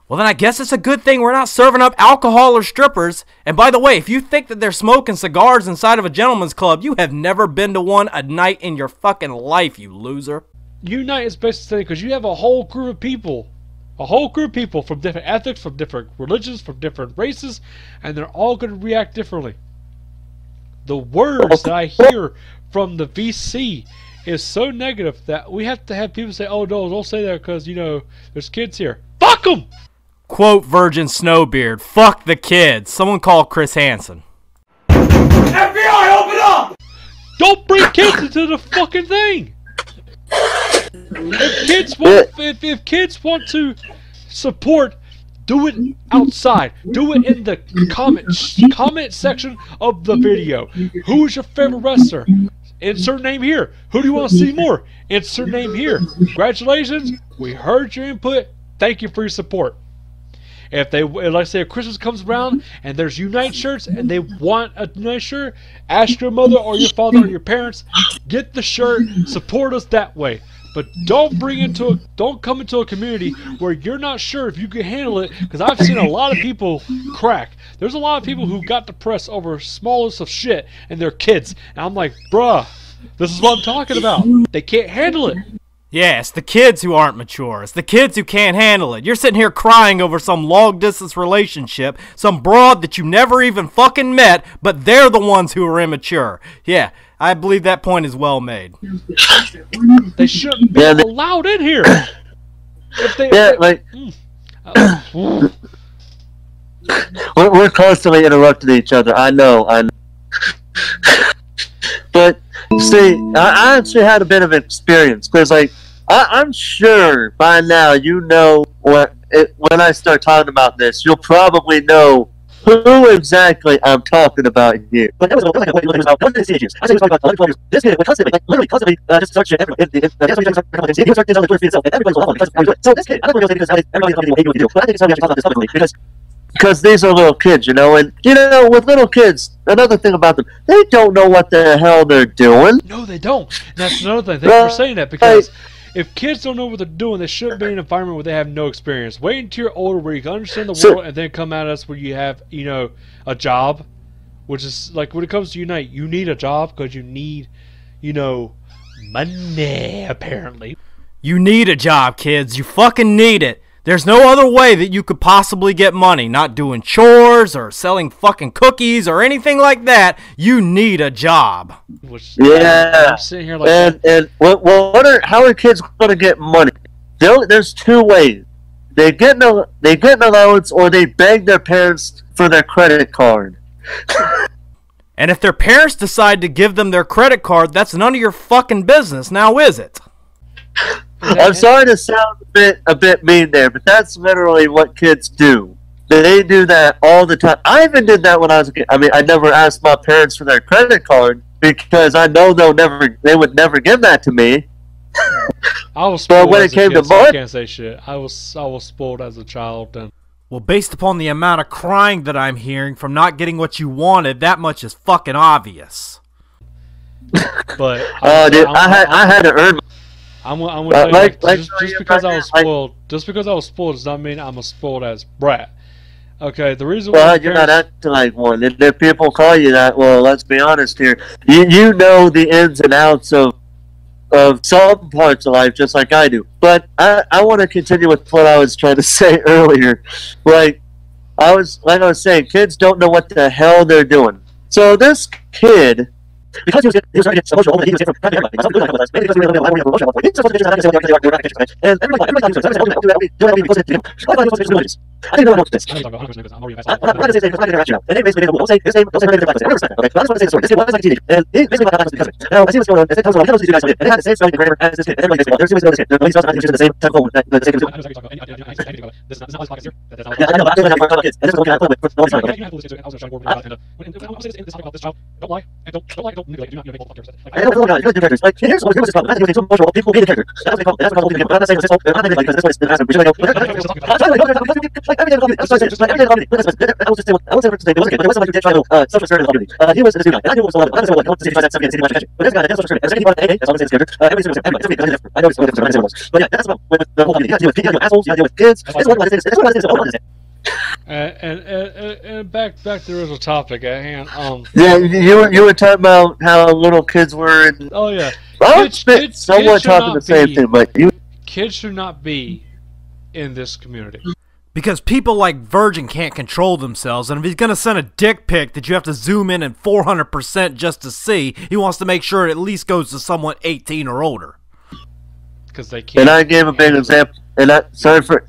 Well, then I guess it's a good thing we're not serving up alcohol or strippers. And by the way, if you think that they're smoking cigars inside of a gentleman's club, you have never been to one a night in your fucking life, you loser. Unite is basically because you have a whole group of people. A whole group of people from different ethnics, from different religions, from different races, and they're all going to react differently. The words that I hear from the VC is so negative that we have to have people say, oh no, don't say that because, you know, there's kids here. Fuck them! Quote Virgin Snowbeard, fuck the kids. Someone call Chris Hansen. FBI, open up! Don't bring kids into the fucking thing! If kids want to support, do it outside. Do it in the comment section of the video. Who is your favorite wrestler? Insert name here. Who do you want to see more? Insert name here. Congratulations. We heard your input. Thank you for your support. If they, like I say, if Christmas comes around and there's Unite shirts and they want a Unite shirt, ask your mother or your father or your parents, get the shirt, support us that way. But don't come into a community where you're not sure if you can handle it, because I've seen a lot of people crack. There's a lot of people who got depressed over smallest of shit and they're kids. And I'm like, bruh, this is what I'm talking about. They can't handle it. Yeah, it's the kids who aren't mature. It's the kids who can't handle it. You're sitting here crying over some long-distance relationship, some broad that you never even fucking met, but they're the ones who are immature. Yeah, I believe that point is well made. They shouldn't be allowed in here. We're constantly interrupting each other. I know. But see, I actually had a bit of experience because, I'm sure by now you know when I start talking about this, you'll probably know who exactly I'm talking about here. But that was about this issues. I say it was about this kid would constantly, constantly just start shit everywhere. He would start things on the Twitter feed itself, and everybody was following. So this kid, I don't know because everybody will hate what you do, but I think it's time we actually talk about this publicly because these are little kids, you know, and with little kids, another thing about them, they don't know what the hell they're doing. No, they don't. And that's another thing. Thank you for saying that, because if kids don't know what they're doing, they shouldn't be in an environment where they have no experience. Wait until you're older where you can understand the world and then come at us where you have, a job, which is, like, when it comes to Unite, you need a job because you need, money, apparently. You need a job, kids. You fucking need it. There's no other way that you could possibly get money. Not doing chores or selling fucking cookies or anything like that. You need a job. I'm sitting here like how are kids going to get money? There's two ways. They get an allowance or they beg their parents for their credit card. And if their parents decide to give them their credit card, that's none of your fucking business, now is it? I'm sorry to sound a bit mean there, but that's literally what kids do. They do that all the time. I even did that when I was a kid. I mean, I never asked my parents for their credit card because I know they would never give that to me. I was But spoiled when as it a came kid, to so I Mark, can't say shit. I was spoiled as a child, and Well, based upon the amount of crying that I'm hearing from not getting what you wanted, that much is fucking obvious. but dude, I had to earn. I'm gonna tell you, Like just because I was spoiled, does not mean I'm a spoiled ass brat. Okay, the reason why Well, my you're not parents, acting like one. And if people call you that, well, let's be honest here. You know the ins and outs of some parts of life just like I do. But I want to continue with what I was trying to say earlier. Like I was saying, kids don't know what the hell they're doing. So this kid, because he was starting to get emotional, he was from everybody. He was doing that with us. Maybe because we were a little emotional. He just wasn't interested in how they were acting, right? And everybody thought he was doing that. I thought he was supposed to do this. I didn't know what this. I'm not I'm not going to say his name. I'm not going to react to. And they basically don't say his name. Don't say her name. We're respect. Okay, but I just want to say the story. This kid was like a teenager, and he basically got because of it. Now I see what's going on. As it comes along, he knows these two guys did, and they had the same spelling and grammar as this kid. And everybody basically, there's two ways to know this kid. There's ways to using the same type of code, the same. This is not this podcast here. Yeah, I know. I'm doing that for kids, and this is what I play with. No one's trying. You have to listen to it. I was trying to warn you about it. This topic about this child. Don't lie and don't manipulate. Do not make fuck yourself. I know, you guys do characters. Like, here's what's the problem. I think it's so emotional. People hate the character. That's what they call it. That's what people. I'm not saying it's his fault. I'm not saying because this is the we should go. I'm trying to like every day of comedy. I'm sorry, just like every day of comedy. I was just saying, I was saying it was okay, but it wasn't like you did try to social spirit of comedy. He was this new guy. And I knew it was a lot of. I don't know what to see if I said something and but this guy had social spirit. There's anybody AA. That's all I'm saying. This character. Everybody's saying everybody. I know it's what it was. But yeah, that's about the whole comedy. You got to deal with assholes. You got to deal with kids. It's one of the things. It's one of the things. And back to the original topic at hand. Yeah, you were talking about how little kids were. And Oh yeah. I was somewhat talking the same thing, but kids should not be in this community. Because people like Virgin can't control themselves, and if he's going to send a dick pic that you have to zoom in at 400% just to see, he wants to make sure it at least goes to someone 18 or older. Because they can't. And I gave a big example. And sorry for.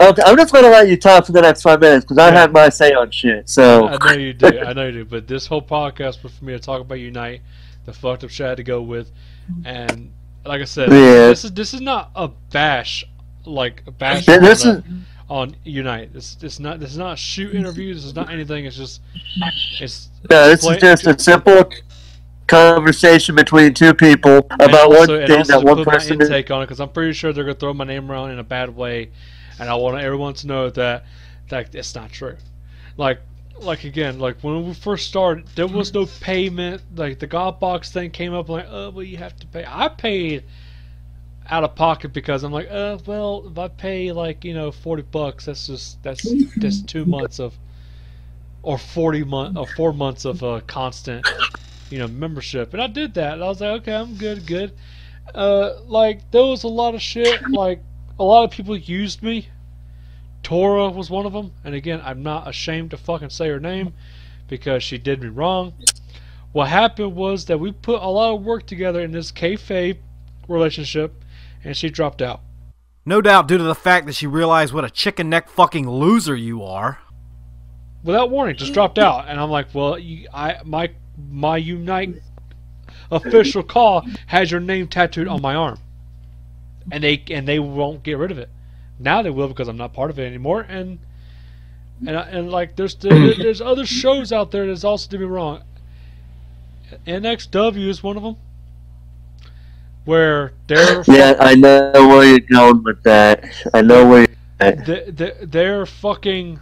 Okay, I'm just going to let you talk for the next 5 minutes because I had my say on shit. So I know you do. But this whole podcast was for me to talk about Unite, the fucked up shit I had to go with, and like I said, this is not a bash, like a bash on Unite. This is not a shoot interview. This is not anything. It's just this is just a simple conversation between two people about one thing that one person my intake on it, because I'm pretty sure they're gonna throw my name around in a bad way, and I want everyone to know that it's not true. Like again, like when we first started, there was no payment. Like the God Box thing came up, like, oh well, you have to pay. I paid out of pocket because I'm like, well, if I pay like $40, that's 2 months of, or 4 months of constant. Membership, and I did that, and I was like, okay, I'm good. Like, there was a lot of shit, like, a lot of people used me. Tora was one of them, and again, I'm not ashamed to fucking say her name, because she did me wrong. What happened was that we put a lot of work together in this kayfabe relationship, and she dropped out. No doubt due to the fact that she realized what a chicken neck fucking loser you are. Without warning, just dropped out, and I'm like, well, my Unite official call has your name tattooed on my arm, and they won't get rid of it. Now they will, because I'm not part of it anymore. And like there's other shows out there that's also, to be wrong, NXW is one of them, where they're I know where you're going with that. I know where their fucking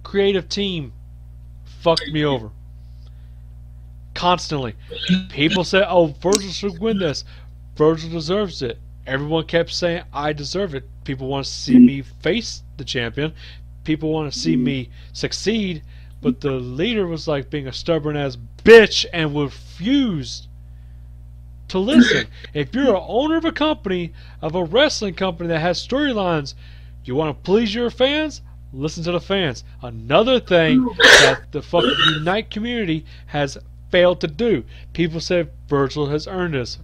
creative team fucked me over constantly. People said, oh, Virgil should win this, Virgil deserves it. Everyone kept saying I deserve it. People want to see me face the champion, people want to see me succeed, but the leader was like being a stubborn ass bitch and refused to listen. If you're an owner of a company, of a wrestling company that has storylines, you want to please your fans, listen to the fans. Another thing that the fucking Unite community has failed to do. People say Virgil has earned this.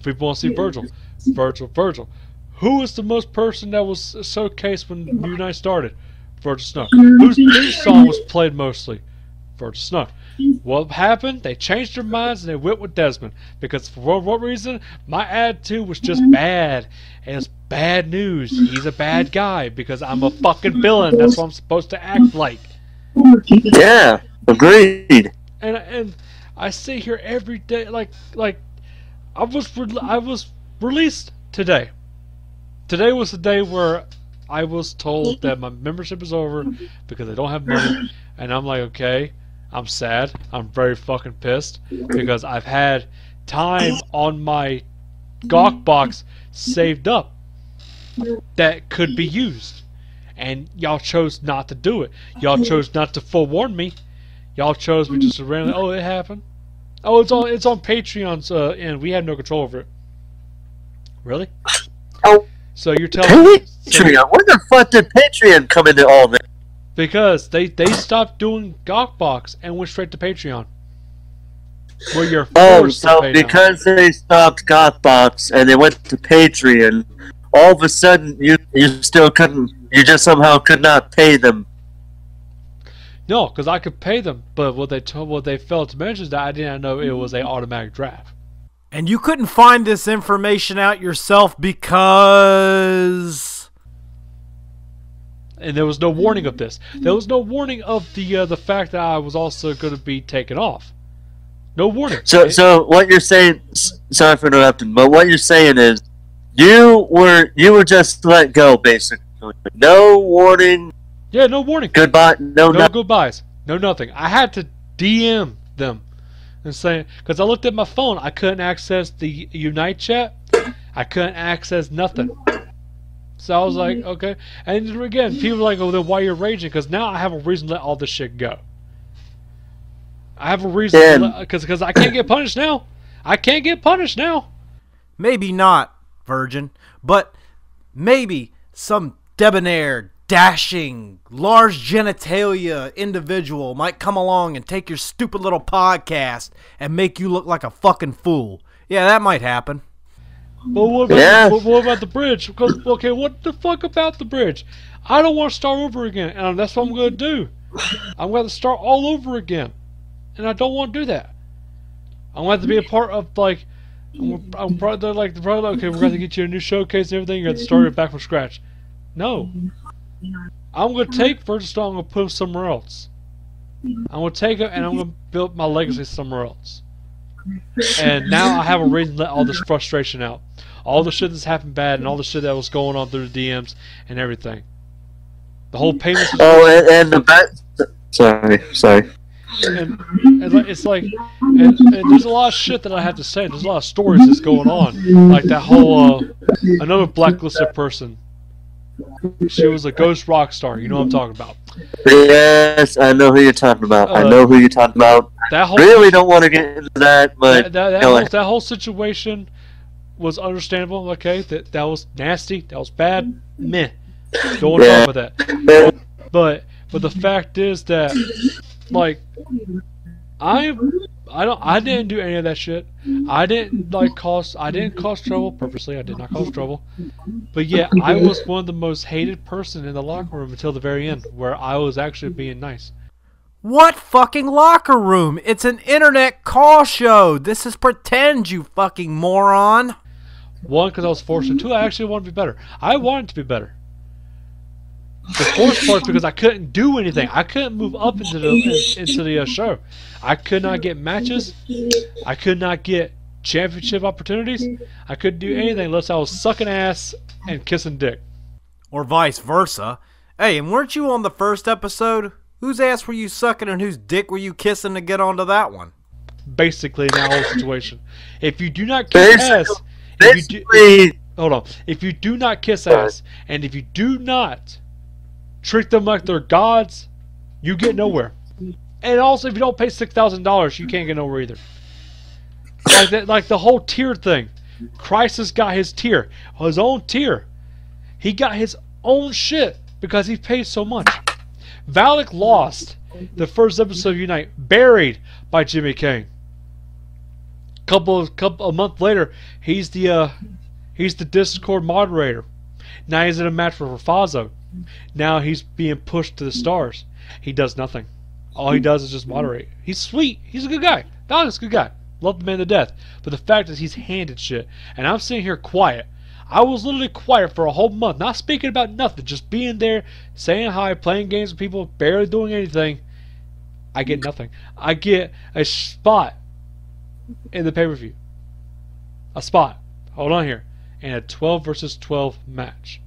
People want to see Virgil. Virgil. Who is the most person that was showcased when Unite started? Virgil Snow. Whose song was played mostly? Virgil Snow. What happened? They changed their minds and they went with Desmond. Because for what reason? My attitude was just bad. And it's bad news. He's a bad guy because I'm a fucking villain. That's what I'm supposed to act like. Yeah, agreed. And I sit here every day like I was released today. Today was the day where I was told that my membership is over because I don't have money, and I'm like, okay, I'm sad. I'm very fucking pissed because I've had time on my Gawk box saved up that could be used, and y'all chose not to do it. Y'all chose not to forewarn me. Y'all chose me just to randomly. Oh, it happened. Oh, it's on Patreon's and we had no control over it. Really? Oh, So you're telling me? Patreon? Where the fuck did Patreon come into all this? Because they stopped doing Gawkbox and went straight to Patreon. Where you're forced to pay now. Because they stopped Gawkbox and they went to Patreon, all of a sudden you still couldn't. You just somehow could not pay them. No, because I could pay them, but what they failed to mention is that I didn't know it was an automatic draft. And you couldn't find this information out yourself because... And there was no warning of this. There was no warning of the fact that I was also going to be taken off. No warning. So what you're saying? Sorry for interrupting, but what you're saying is you were just let go, basically. No warning. Yeah, no warning. Goodbye. No goodbyes. No nothing. I had to DM them and say, because I looked at my phone, I couldn't access the Unite chat. I couldn't access nothing. So I was like, okay. And again, people are like, oh, then why you're raging? Because now I have a reason to let all this shit go. I have a reason because I can't get punished now. I can't get punished now. Maybe not, Virgin, but maybe some debonair, dashing, large genitalia individual might come along and take your stupid little podcast and make you look like a fucking fool. Yeah, that might happen. But what about the bridge? Because, okay, what the fuck about the bridge? I don't want to start over again, and that's what I'm going to do. I'm going to start all over again, and I don't want to do that. I'm going to have to be a part of, like, I'm probably like, okay, we're going to get you a new showcase and everything. You're going to start it back from scratch. No. I'm going to take Virgin Star, I'm going to put them somewhere else. I'm going to take it, and I'm going to build my legacy somewhere else. And now I have a reason to let all this frustration out. All the shit that's happened bad and all the shit that was going on through the DMs and everything. The whole payment situation. Oh, and the back. Sorry. And it's like, and there's a lot of shit that I have to say. There's a lot of stories that's going on. Like that whole, another blacklisted person. She was a ghost rock star. You know what I'm talking about. Yes, I know who you're talking about. That whole, really don't want to get into that, but that whole situation was understandable. Okay, that was nasty. That was bad. Meh. Don't want to talk about that. But the fact is that, like, I didn't do any of that shit. I didn't cause trouble purposely. I did not cause trouble. But yeah, I was one of the most hated person in the locker room until the very end, where I was actually being nice. What fucking locker room? It's an internet call show. This is pretend, you fucking moron. One, because I was forced to. Two, I actually wanted to be better. I wanted to be better. The forced part is because I couldn't do anything. I couldn't move up into the show. I could not get matches. I could not get championship opportunities. I couldn't do anything unless I was sucking ass and kissing dick. Or vice versa. Hey, and weren't you on the first episode? Whose ass were you sucking and whose dick were you kissing to get onto that one? Basically, in that whole situation. If you do not kiss ass... hold on. If you do not kiss ass, and if you do not treat them like they're gods, you get nowhere. And also, if you don't pay $6,000, you can't get nowhere either. Like that, like the whole tier thing. Christ has got his tier, his own tier. He got his own shit because he paid so much. Valak lost the first episode of Unite, buried by Jimmy Kane. A month later, he's the Discord moderator. Now he's in a match with Rafazo. Now he's being pushed to the stars. He does nothing. All he does is just moderate. He's sweet. He's a good guy. Dog's a good guy. Love the man to death. But the fact is he's handed shit. And I'm sitting here quiet. I was literally quiet for a whole month. Not speaking about nothing. Just being there, saying hi, playing games with people, barely doing anything. I get nothing. I get a spot in the pay-per-view. A spot. Hold on here. in a 12 versus 12 match,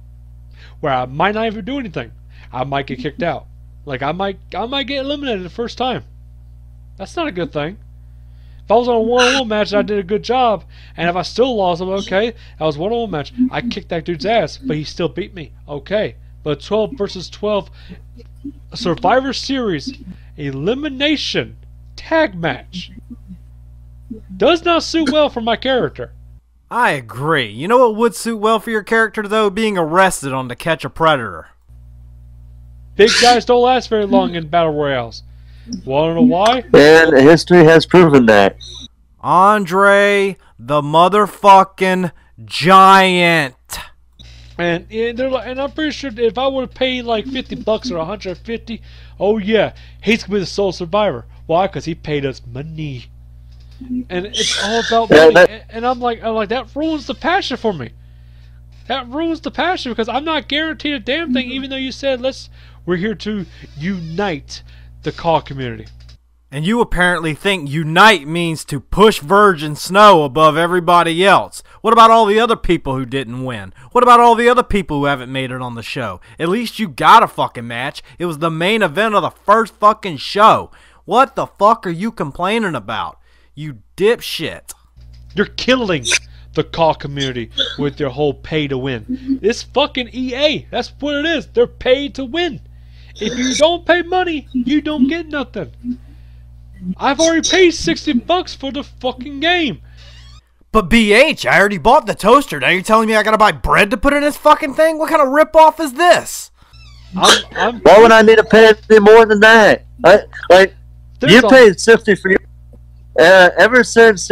where I might not even do anything. I might get kicked out. Like I might get eliminated the first time. That's not a good thing. If I was on a one-on-one match and I did a good job, and if I still lost, I'm okay. That was a one-on-one match. I kicked that dude's ass, but he still beat me. Okay. But 12 versus 12 Survivor Series elimination tag match does not suit well for my character. I agree. You know what would suit well for your character, though? Being arrested on To Catch a Predator. Big guys don't last very long in battle royales. Want to know why? And history has proven that. Andre the motherfucking Giant. And I'm pretty sure if I would have paid like $50 or $150, oh yeah, he's gonna be the sole survivor. Why? Because he paid us money, and it's all about money. And I'm like that ruins the passion for me. That ruins the passion because I'm not guaranteed a damn thing. Even though you said we're here to unite the call community. And you apparently think unite means to push Virgin Snow above everybody else. What about all the other people who didn't win? What about all the other people who haven't made it on the show? At least you got a fucking match. It was the main event of the first fucking show. What the fuck are you complaining about? You dipshit. You're killing the call community with your whole pay to win. It's fucking EA. That's what it is. They're paid to win. If you don't pay money, you don't get nothing. I've already paid $60 for the fucking game. But BH, I already bought the toaster. Now you're telling me I gotta buy bread to put in this fucking thing? What kind of ripoff is this? Why would I need to pay any more than that? You paid $60 for you. Ever since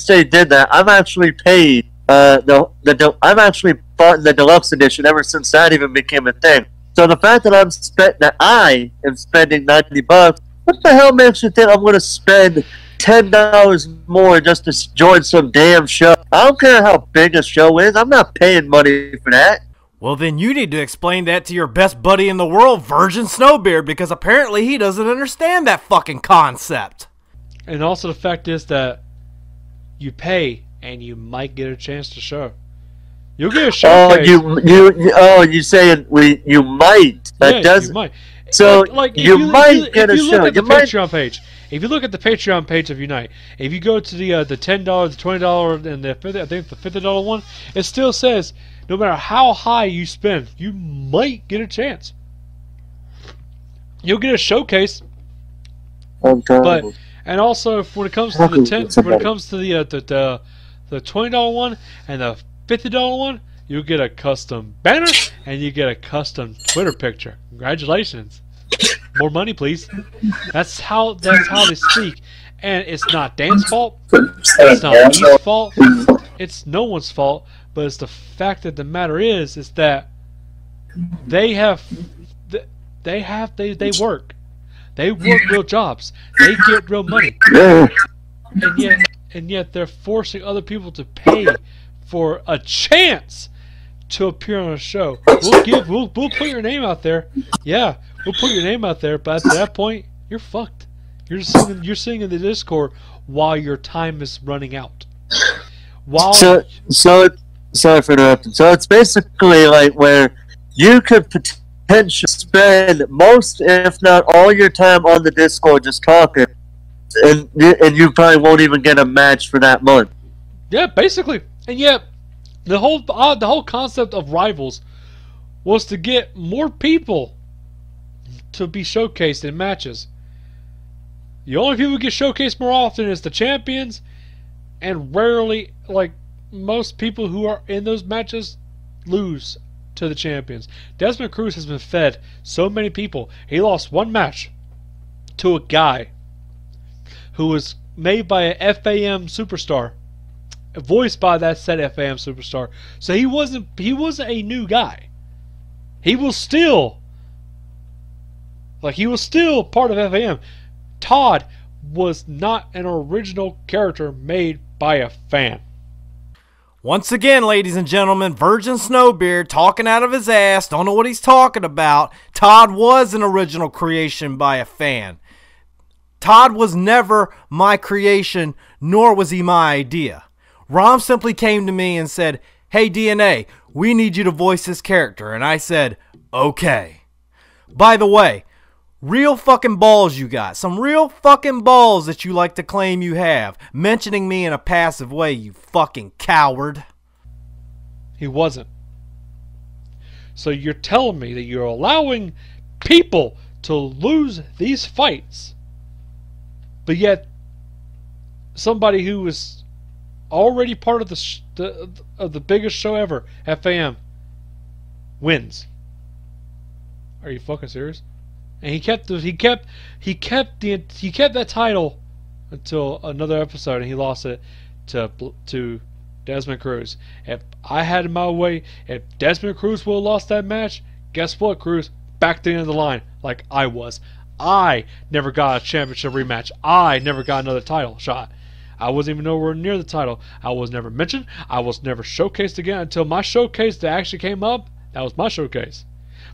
they did that, I've actually paid I've actually bought the deluxe edition ever since that even became a thing. So the fact that I am spending $90, what the hell makes you think I'm going to spend $10 more just to join some damn show? I don't care how big a show is. I'm not paying money for that. Well, then you need to explain that to your best buddy in the world, Virgin Snowbeard, because apparently he doesn't understand that fucking concept. And also the fact is that you pay and you might get a chance to show. You'll get a showcase. You saying you might? That does. You might. So you might get a show. If you look at the Patreon page, if you look at the Patreon page of Unite, if you go to the $10, the $20, and the $50 one, it still says no matter how high you spend, you might get a chance. You'll get a showcase. But and also when it comes to the the $20 one and the $50 one, you get a custom banner and you get a custom Twitter picture. Congratulations. More money, please. That's how they speak. And it's not Dan's fault. It's not E's fault. It's no one's fault. But it's the fact that the matter is that they work. They work real jobs. They get real money. And yet they're forcing other people to pay for a chance to appear on a show. We'll put your name out there. Yeah, we'll put your name out there, but at that point, you're fucked. You're sitting in the Discord while your time is running out. Sorry for interrupting. So it's basically like where you could potentially spend most, if not all, your time on the Discord just talking, and you probably won't even get a match for that month. Yeah, basically. And yet, the whole concept of rivals was to get more people to be showcased in matches. The only people who get showcased more often is the champions, and rarely, like most people who are in those matches, lose to the champions. Desmond Cruz has been fed so many people. He lost one match to a guy who was made by a FAM superstar, voiced by that said FAM superstar. So he wasn't a new guy. He was still part of FAM. Todd was not an original character made by a fan. Once again, ladies and gentlemen, Virgin Snowbeard talking out of his ass, don't know what he's talking about. Todd was an original creation by a fan. Todd was never my creation, nor was he my idea. Rom simply came to me and said, hey DNA, we need you to voice this character. And I said, okay. By the way, real fucking balls you got. Some real fucking balls that you like to claim you have. Mentioning me in a passive way, you fucking coward. He wasn't. So you're telling me that you're allowing people to lose these fights, but yet somebody who was already part of the biggest show ever, FAM, wins? Are you fucking serious? And he kept that title until another episode, and he lost it to Desmond Cruz. If I had it my way, if Desmond Cruz would have lost that match, guess what, Cruz? Back to the end of the line, like I was. I never got a championship rematch. I never got another title shot. I wasn't even nowhere near the title. I was never mentioned. I was never showcased again until my showcase that actually came up. That was my showcase.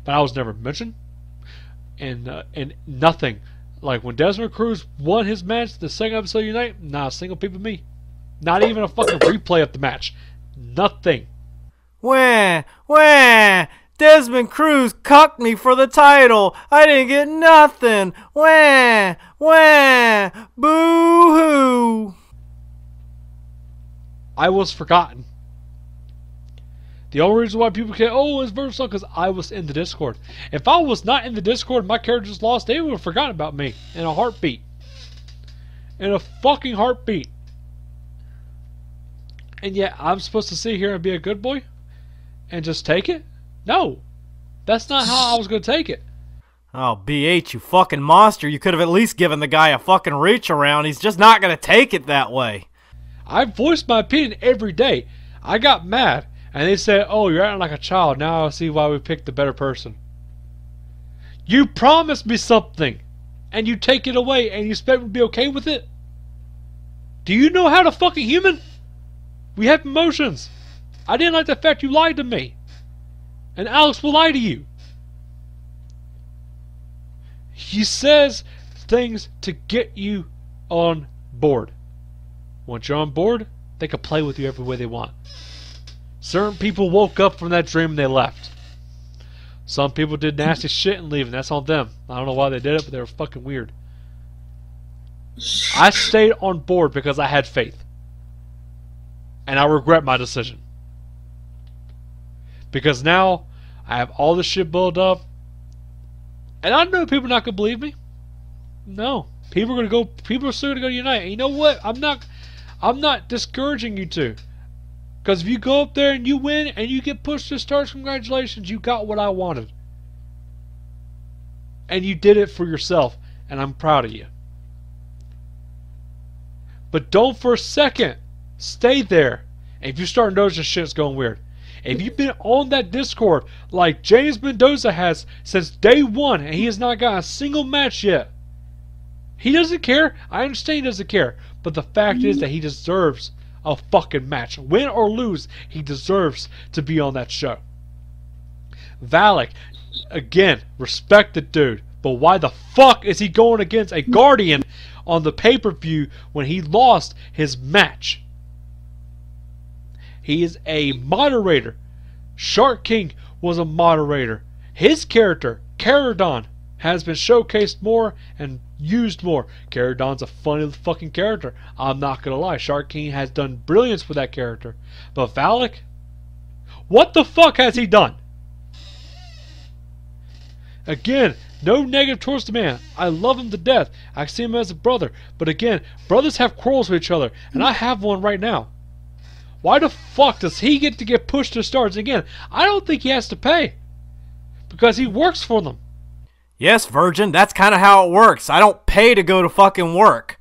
But I was never mentioned. And nothing. Like when Desmond Cruz won his match, the second episode of Unite, not a single peep of me. Not even a fucking replay of the match. Nothing. Wah, wah. Desmond Cruz cucked me for the title. I didn't get nothing. Wah, wah. Boo-hoo. I was forgotten. The only reason why people can't, oh, it's Virtual because I was in the Discord. If I was not in the Discord and my character just lost, they would have forgotten about me in a heartbeat. In a fucking heartbeat. And yet, I'm supposed to sit here and be a good boy? And just take it? No. That's not how I was going to take it. Oh, BH, you fucking monster. You could have at least given the guy a fucking reach around. He's just not going to take it that way. I voiced my opinion every day. I got mad. And they said, oh, you're acting like a child. Now I see why we picked the better person. You promised me something. And you take it away. And you expect me to be okay with it? Do you know how to fucking human? We have emotions. I didn't like the fact you lied to me. And Alex will lie to you. He says things to get you on board. Once you're on board, they can play with you every way they want. Certain people woke up from that dream and they left. Some people did nasty shit and leave, and that's on them. I don't know why they did it, but they were fucking weird. I stayed on board because I had faith. And I regret my decision. Because now I have all this shit built up. And I know people are not gonna believe me. No. People are still gonna go unite. And you know what? I'm not discouraging you two. Because if you go up there and you win and you get pushed to stars, congratulations, you got what I wanted. And you did it for yourself. And I'm proud of you. But don't for a second stay there. And if you start noticing shit's going weird. If you've been on that Discord like James Mendoza has since day one and he has not got a single match yet. He doesn't care. I understand he doesn't care. But the fact is that he deserves a fucking match. Win or lose, he deserves to be on that show. Valak, again, respect the dude. But why the fuck is he going against a Guardian on the pay-per-view when he lost his match? He is a moderator. Shark King was a moderator. His character, Caradon, has been showcased more and used more. Caradon's a funny fucking character. I'm not gonna lie. Shark King has done brilliance with that character. But Valak? What the fuck has he done? Again, no negative towards the man. I love him to death. I see him as a brother. But again, brothers have quarrels with each other. And I have one right now. Why the fuck does he get to get pushed to stars? Again, I don't think he has to pay. Because he works for them. Yes, Virgin, that's kind of how it works. I don't pay to go to fucking work.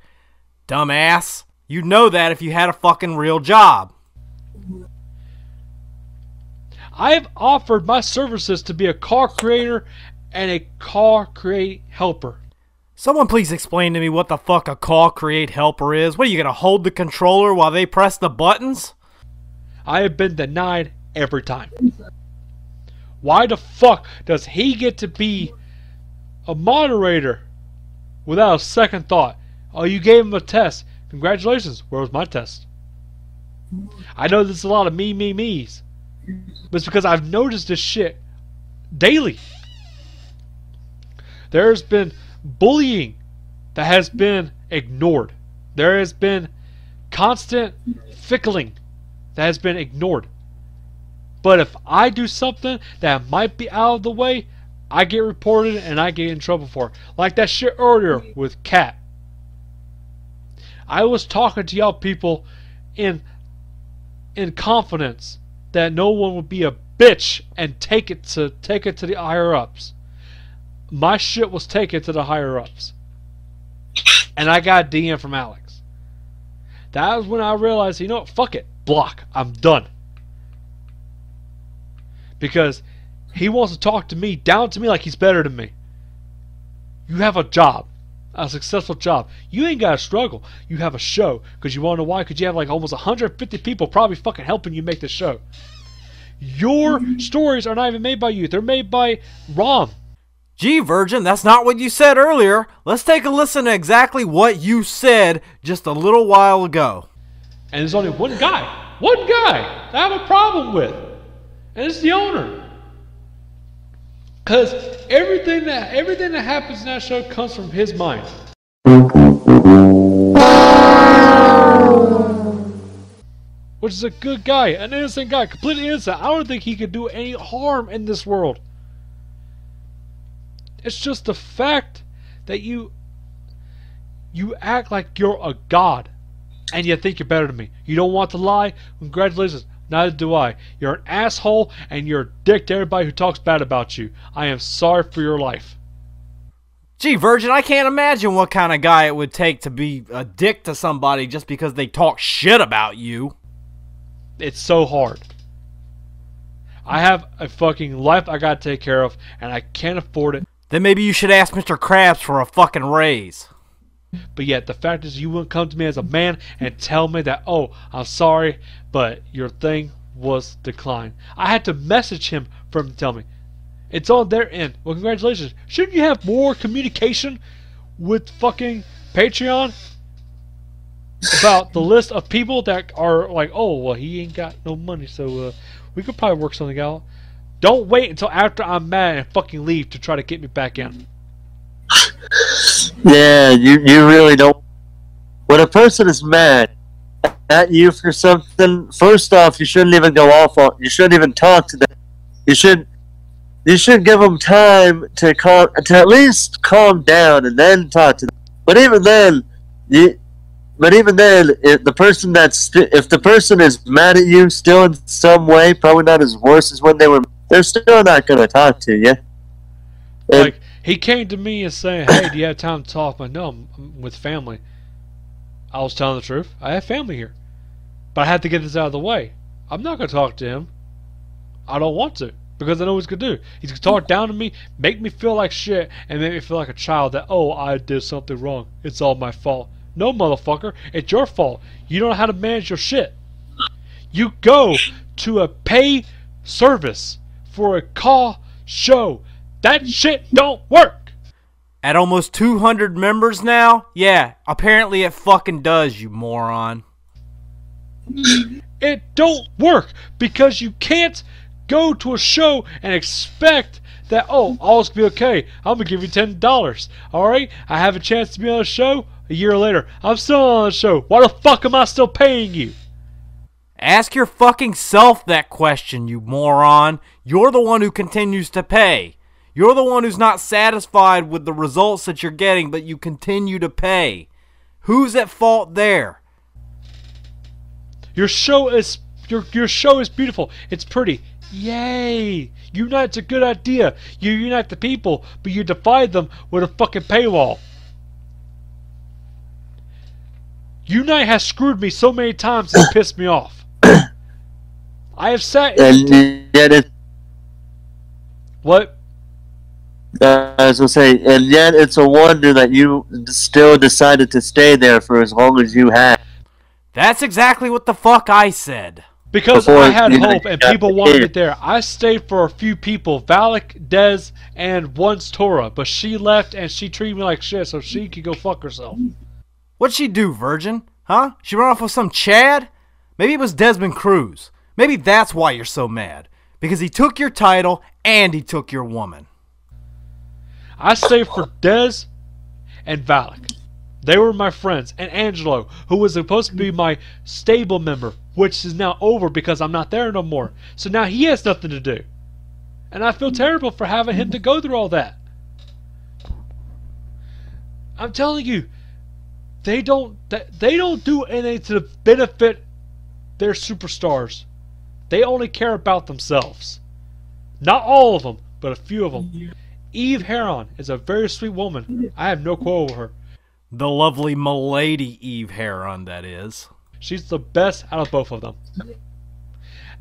Dumbass. You'd know that if you had a fucking real job. I have offered my services to be a car creator and a car create helper. Someone please explain to me what the fuck a call create helper is. What, are you gonna hold the controller while they press the buttons? I have been denied every time. Why the fuck does he get to be a moderator without a second thought? Oh, you gave him a test. Congratulations. Where was my test? I know there's a lot of me's. But it's because I've noticed this shit daily. There's been bullying that has been ignored. There has been constant fickling that has been ignored. But if I do something that might be out of the way, I get reported and I get in trouble for it. Like that shit earlier with Cat. I was talking to y'all people in confidence that no one would be a bitch and take it to the higher ups. My shit was taken to the higher ups. And I got a DM from Alex. That was when I realized, you know what, fuck it. Block. I'm done. Because he wants to talk to me, down to me like he's better than me. You have a job. A successful job. You ain't got to struggle. You have a show. Because you want to know why? Because you have like almost 150 people probably fucking helping you make the show. Your stories are not even made by you. They're made by Rom. Gee, Virgin, that's not what you said earlier. Let's take a listen to exactly what you said just a little while ago. And there's only one guy that I have a problem with. And it's the owner. Because everything that happens in that show comes from his mind. Which is a good guy, an innocent guy, completely innocent. I don't think he could do any harm in this world. It's just the fact that you act like you're a god and you think you're better than me. You don't want to lie? Congratulations. Neither do I. You're an asshole and you're a dick to everybody who talks bad about you. I am sorry for your life. Gee, Virgin, I can't imagine what kind of guy it would take to be a dick to somebody just because they talk shit about you. It's so hard. I have a fucking life I gotta take care of and I can't afford it. Then maybe you should ask Mr. Krabs for a fucking raise. But yet, the fact is you wouldn't come to me as a man and tell me that, oh, I'm sorry, but your thing was declined. I had to message him for him to tell me. It's on their end. Well, congratulations. Shouldn't you have more communication with fucking Patreon about the list of people that are like, oh, well, he ain't got no money, so we could probably work something out. Don't wait until after I'm mad and fucking leave to try to get me back in. Yeah, you really don't. When a person is mad at you for something, first off, you shouldn't even go off on. You shouldn't even talk to them. You should give them time to at least calm down and then talk to them. But even then, if the person is mad at you still in some way, probably not as worse as when they were, they're still not going to talk to you. Like, he came to me and saying, hey, do you have time to talk? I'm like, no, I'm with family. I was telling the truth. I have family here. But I had to get this out of the way. I'm not going to talk to him. I don't want to. Because I know what he's going to do. He's going to talk down to me, make me feel like shit, and make me feel like a child that, oh, I did something wrong. It's all my fault. No, motherfucker. It's your fault. You don't know how to manage your shit. You go to a pay service for a call show. That shit don't work. At almost 200 members now? Yeah, apparently it fucking does, you moron. It don't work because you can't go to a show and expect that, oh, all's gonna be okay. I'm gonna give you $10. Alright? I have a chance to be on a show. A year later, I'm still on the show. Why the fuck am I still paying you? Ask your fucking self that question, you moron. You're the one who continues to pay. You're the one who's not satisfied with the results that you're getting, but you continue to pay. Who's at fault there? Your show is beautiful. It's pretty. Yay! Unite's a good idea. You unite the people, but you divide them with a fucking paywall. Unite has screwed me so many times it's pissed me off. I have sat And yet it. What? I was gonna say, and yet it's a wonder that you still decided to stay there for as long as you had. That's exactly what the fuck I said. Because Before I had you hope and got people the wanted kid. it there. I stayed for a few people, Valak, Dez, and once Tora, but she left and she treated me like shit, so she could go fuck herself. What'd she do, Virgin? Huh? She run off with some Chad? Maybe it was Desmond Cruz. Maybe that's why you're so mad. Because he took your title and he took your woman. I say for Dez and Valak. They were my friends. And Angelo, who was supposed to be my stable member, which is now over because I'm not there no more. So now he has nothing to do. And I feel terrible for having him to go through all that. I'm telling you, they don't do anything to benefit their superstars. They only care about themselves. Not all of them, but a few of them. Eve Heron is a very sweet woman. I have no quarrel with her. The lovely Milady Eve Heron, that is. She's the best out of both of them.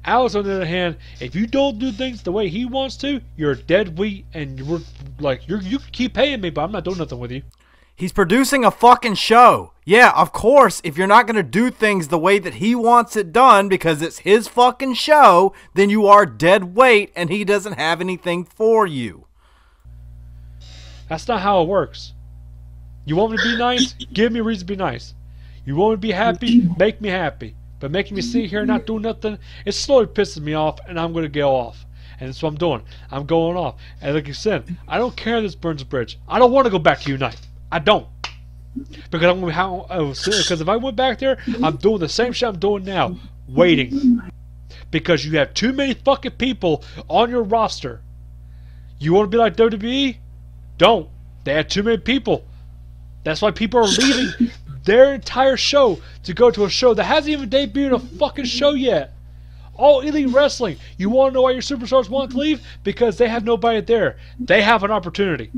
Alex, on the other hand, if you don't do things the way he wants to, you're dead weight, and you're like you can keep paying me, but I'm not doing nothing with you. He's producing a fucking show. Yeah, of course, if you're not going to do things the way that he wants it done because it's his fucking show, then you are dead weight and he doesn't have anything for you. That's not how it works. You want me to be nice? Give me a reason to be nice. You want me to be happy? Make me happy. But making me sit here and not doing nothing, it slowly pisses me off, and I'm going to go off. And that's what I'm doing. I'm going off. And like you said, I don't care if this burns a bridge. I don't want to go back to Unite. I don't. Because if I went back there, I'm doing the same shit I'm doing now. Waiting. Because you have too many fucking people on your roster. You want to be like WWE? Don't. They have too many people. That's why people are leaving their entire show to go to a show that hasn't even debuted a fucking show yet. All Elite Wrestling. You want to know why your superstars want to leave? Because they have nobody there. They have an opportunity.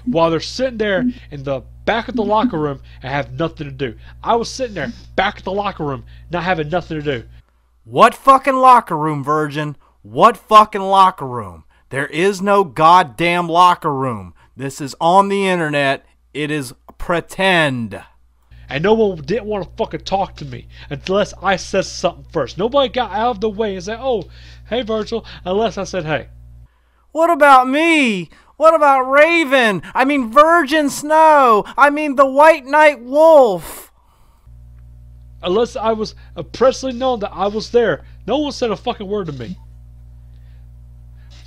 While they're sitting there in the back of the locker room and have nothing to do. I was sitting there, back of the locker room, not having nothing to do. What fucking locker room, Virgin? What fucking locker room? There is no goddamn locker room. This is on the internet. It is pretend. And no one didn't want to fucking talk to me unless I said something first. Nobody got out of the way and said, oh, hey, Virgil, unless I said, hey. What about me? What about Raven? I mean Virgin Snow. I mean the White Knight Wolf. Unless I was expressly known that I was there. No one said a fucking word to me.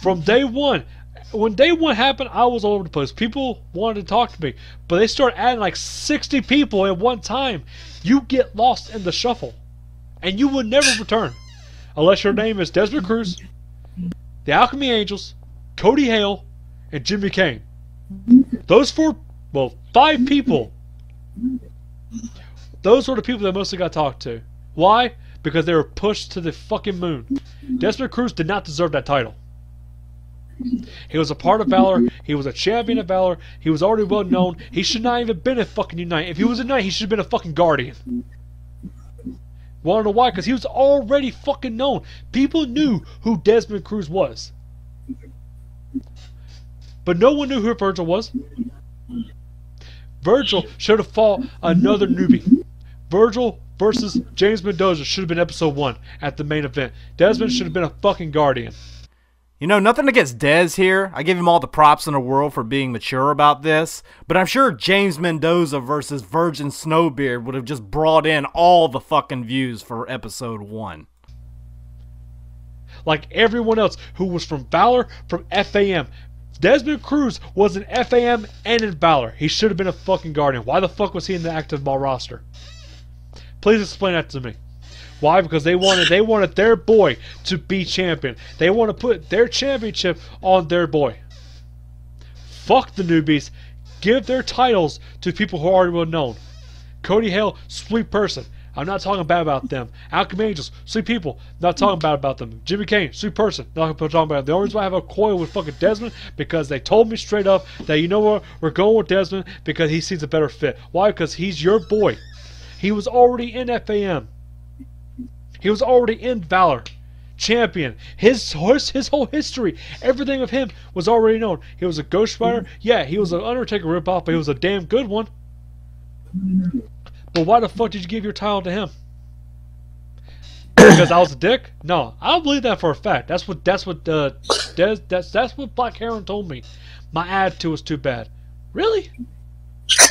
From day one. When day one happened, I was all over the place. People wanted to talk to me. But they started adding like 60 people at one time. You get lost in the shuffle. And you will never return. Unless your name is Desmond Cruz, the Alchemy Angels, Cody Hale, and Jimmy Kane. Those five people. Those were the people that mostly got talked to. Why? Because they were pushed to the fucking moon. Desmond Cruz did not deserve that title. He was a part of Valor. He was a champion of Valor. He was already well known. He should not even been in fucking Unite. If he was in Unite, he should have been a fucking Guardian. Wanna know why? Because he was already fucking known. People knew who Desmond Cruz was. But no one knew who Virgil was. Virgil should have fought another newbie. Virgil versus James Mendoza should have been episode 1 at the main event. Desmond should have been a fucking Guardian. You know, nothing against Dez here. I give him all the props in the world for being mature about this. But I'm sure James Mendoza versus Virgin Snowbeard would have just brought in all the fucking views for episode 1. Like everyone else who was from Valor, from FAM. Desmond Cruz was in FAM and in Valor. He should have been a fucking Guardian. Why the fuck was he in the active ball roster? Please explain that to me. Why? Because they wanted their boy to be champion. They want to put their championship on their boy. Fuck the newbies. Give their titles to people who are already well known. Cody Hale, sweet person. I'm not talking bad about them. Alchemy Angels, sweet people. Not talking bad about them. Jimmy Kane, sweet person. Not talking about them. The only reason why I have a coil with fucking Desmond because they told me straight up that you know what, we're going with Desmond because he sees a better fit. Why? Because he's your boy. He was already in FAM. He was already in Valor. Champion. His whole history, everything of him was already known. He was a Ghost Rider. Yeah, he was an Undertaker ripoff, but he was a damn good one. But why the fuck did you give your title to him? Because I was a dick? No, I don't believe that for a fact. That's what Black Heron told me. My attitude was too bad. Really?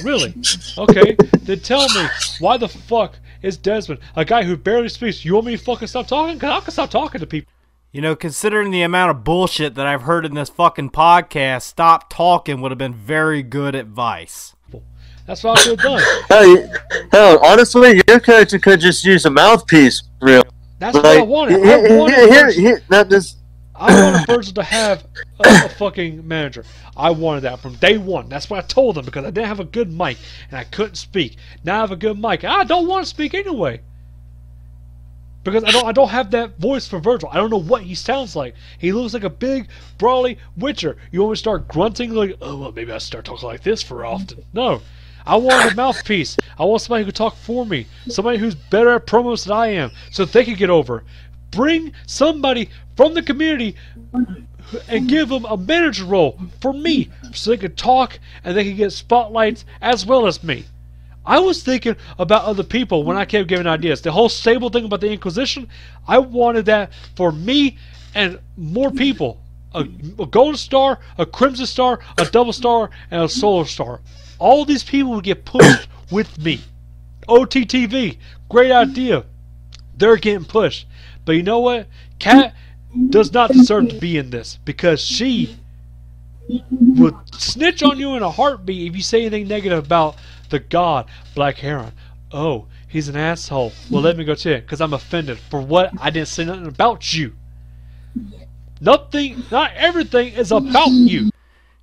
Really? Okay, then tell me why the fuck is Desmond, a guy who barely speaks. You want me to fucking stop talking? Because I can stop talking to people. You know, considering the amount of bullshit that I've heard in this fucking podcast, stop talking would have been very good advice. That's what I should have done. Hell, honestly, your character could just use a mouthpiece, real. That's what I wanted. I wanted Virgil to have a fucking manager. I wanted that from day one. That's what I told him, because I didn't have a good mic and I couldn't speak. Now I have a good mic. I don't want to speak anyway, because I don't have that voice for Virgil. I don't know what he sounds like. He looks like a big, brawly witcher. You want me to start grunting like, oh, well, maybe I start talking like this for often. No. I want a mouthpiece. I want somebody who can talk for me. Somebody who's better at promos than I am, so they can get over. Bring somebody from the community and give them a manager role for me, so they can talk and they can get spotlights as well as me. I was thinking about other people when I kept giving ideas. The whole stable thing about the Inquisition, I wanted that for me and more people. A Golden Star, a Crimson Star, a Double Star, and a Solar Star. All these people would get pushed with me. OTTV, great idea. They're getting pushed. But you know what? Kat does not deserve to be in this, because she would snitch on you in a heartbeat if you say anything negative about the god Black Heron. Oh, he's an asshole. Well, let me go to it, because I'm offended for what? I didn't say nothing about you. Nothing, not everything is about you.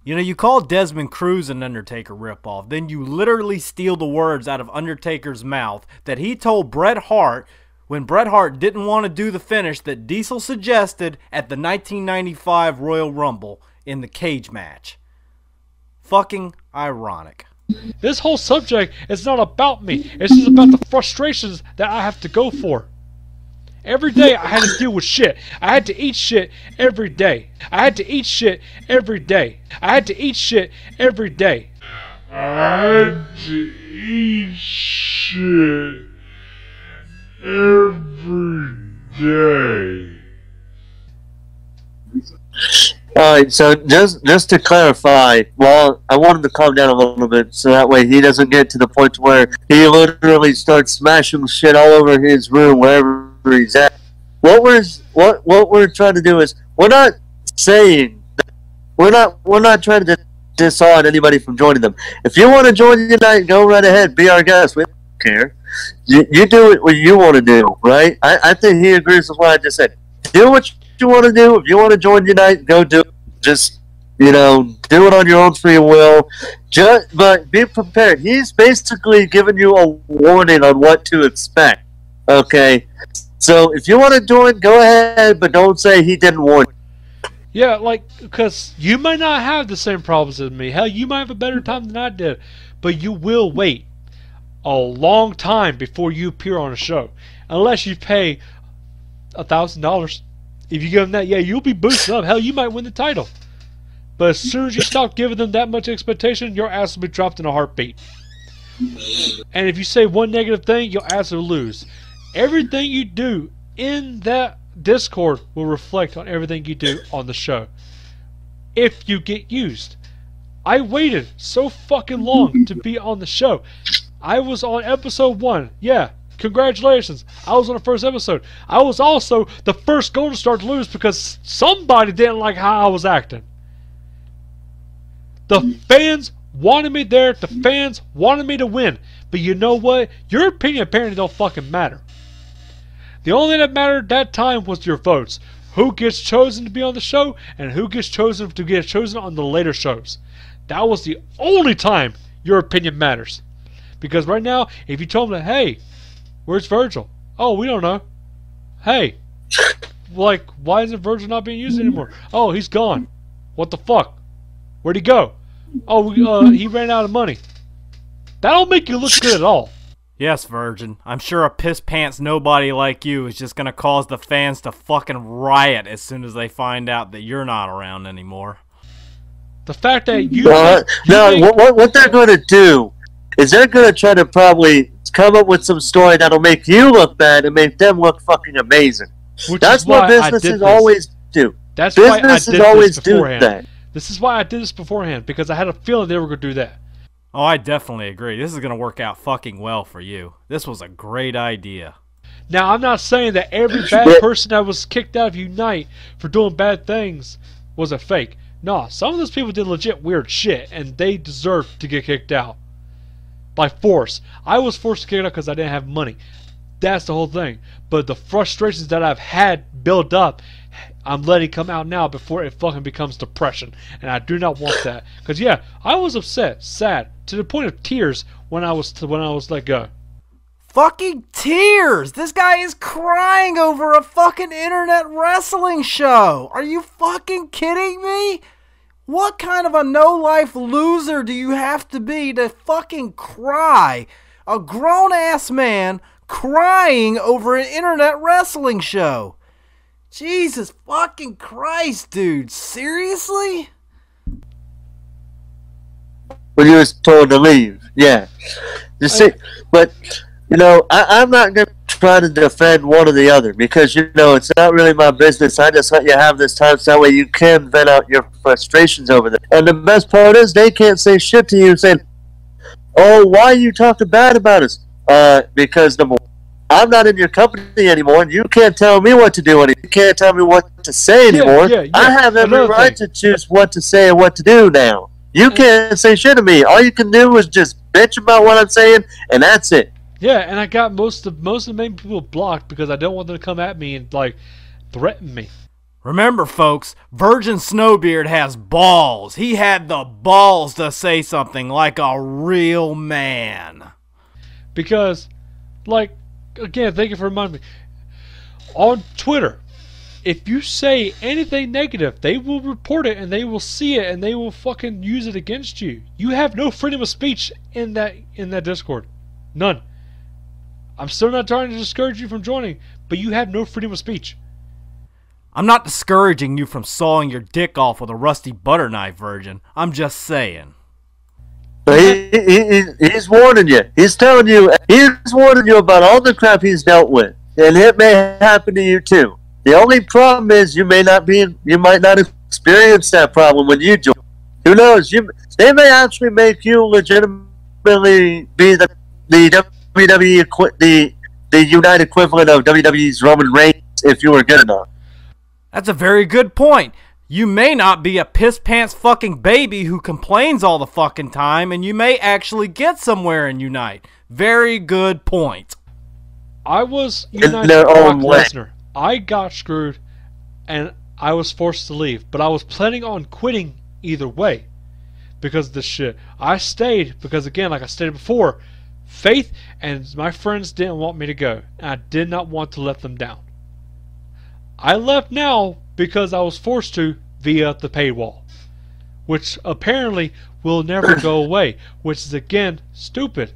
You know, you call Desmond Cruz an Undertaker ripoff, then you literally steal the words out of Undertaker's mouth that he told Bret Hart when Bret Hart didn't want to do the finish that Diesel suggested at the 1995 Royal Rumble in the cage match. Fucking ironic. This whole subject is not about me. It's just about the frustrations that I have to go for. Every day I had to deal with shit. I had to eat shit every day. I had to eat shit every day. I had to eat shit every day. I had to eat shit every day. Alright, so just to clarify, well, I want him to calm down a little bit so that way he doesn't get to the point where he literally starts smashing shit all over his room wherever he's at. What we're trying to do is, we're not saying, we're not trying to dissuade anybody from joining them. If you want to join Unite, go right ahead, be our guest. We don't care. You do it what you want to do, right? I think he agrees with what I just said. Do what you want to do. If you want to join Unite, go do it. Just, do it on your own free will. But be prepared. He's basically giving you a warning on what to expect. Okay? So if you want to join, go ahead, but don't say he didn't warn you. Yeah, because you might not have the same problems as me. Hell, you might have a better time than I did. But you will wait a long time before you appear on a show. Unless you pay $1,000. If you give them that, yeah, you'll be boosted up. Hell, you might win the title. But as soon as you stop giving them that much expectation, your ass will be dropped in a heartbeat. And if you say one negative thing, your ass will lose. Everything you do in that Discord will reflect on everything you do on the show. If you get used. I waited so fucking long to be on the show. I was on episode 1. Yeah, congratulations. I was on the first episode. I was also the first Golden Star to lose because somebody didn't like how I was acting. The fans wanted me there. The fans wanted me to win. But you know what? Your opinion apparently don't fucking matter. The only thing that mattered that time was your votes. Who gets chosen to be on the show and who gets chosen to get chosen on the later shows. That was the only time your opinion matters. Because right now, if you told them that, hey, where's Virgil? Oh, we don't know. Hey, why isn't Virgil not being used anymore? Oh, he's gone. What the fuck? Where'd he go? Oh, he ran out of money. That don't make you look good at all. Yes, Virgin. I'm sure a piss pants nobody like you is just gonna cause the fans to fucking riot as soon as they find out that you're not around anymore. The fact that what they're gonna do is they're gonna try to probably come up with some story that'll make you look bad and make them look fucking amazing. That's what businesses always do. That's businesses always do that. This is why I did this beforehand, because I had a feeling they were going to do that. Oh, I definitely agree. This is going to work out fucking well for you. This was a great idea. Now, I'm not saying that every bad person that was kicked out of Unite for doing bad things was a fake. No, some of those people did legit weird shit, and they deserved to get kicked out. By force. I was forced to kick out because I didn't have money. That's the whole thing. But the frustrations that I've had built up, I'm letting come out now before it fucking becomes depression. And I do not want that. Because, yeah, I was upset, sad, to the point of tears when I was let go. Fucking tears! This guy is crying over a fucking internet wrestling show! Are you fucking kidding me? What kind of a no-life loser do you have to be to fucking cry? A grown-ass man crying over an internet wrestling show. Jesus fucking Christ, dude. Seriously? When you was told to leave, yeah. You see, but, you know, I'm not going to try to defend one or the other because, you know, it's not really my business. I just let you have this time so that way you can vent out your frustrations over there. And the best part is they can't say shit to you saying, oh, why are you talking bad about us? Because number one, I'm not in your company anymore, and you can't tell me what to do, and you can't tell me what to say anymore. Yeah. I have every right to choose what to say and what to do now. You can't say shit to me. All you can do is just bitch about what I'm saying, and that's it. Yeah, and I got most of the main people blocked because I don't want them to come at me and, like, threaten me. Remember, folks, Virgin Snowbeard has balls. He had the balls to say something like a real man. Because, like, again, thank you for reminding me. On Twitter, if you say anything negative, they will report it and they will see it and they will fucking use it against you. You have no freedom of speech in that Discord. None. I'm still not trying to discourage you from joining, but you have no freedom of speech. I'm not discouraging you from sawing your dick off with a rusty butter knife, Virgin. I'm just saying. But he's warning you. He's telling you. He's warning you about all the crap he's dealt with, and it may happen to you too. The only problem is you might not experience that problem when you join. Who knows? They may actually make you legitimately be the WWE the United equivalent of WWE's Roman Reigns if you were good enough. That's a very good point. You may not be a piss-pants fucking baby who complains all the fucking time, and you may actually get somewhere in Unite. Very good point. I was United Brock Lesnar. I got screwed, and I was forced to leave. But I was planning on quitting either way because of this shit. I stayed because, again, like I stated before, Faith and my friends didn't want me to go, and I did not want to let them down. I left now because I was forced to via the paywall, which apparently will never go away, which is again stupid.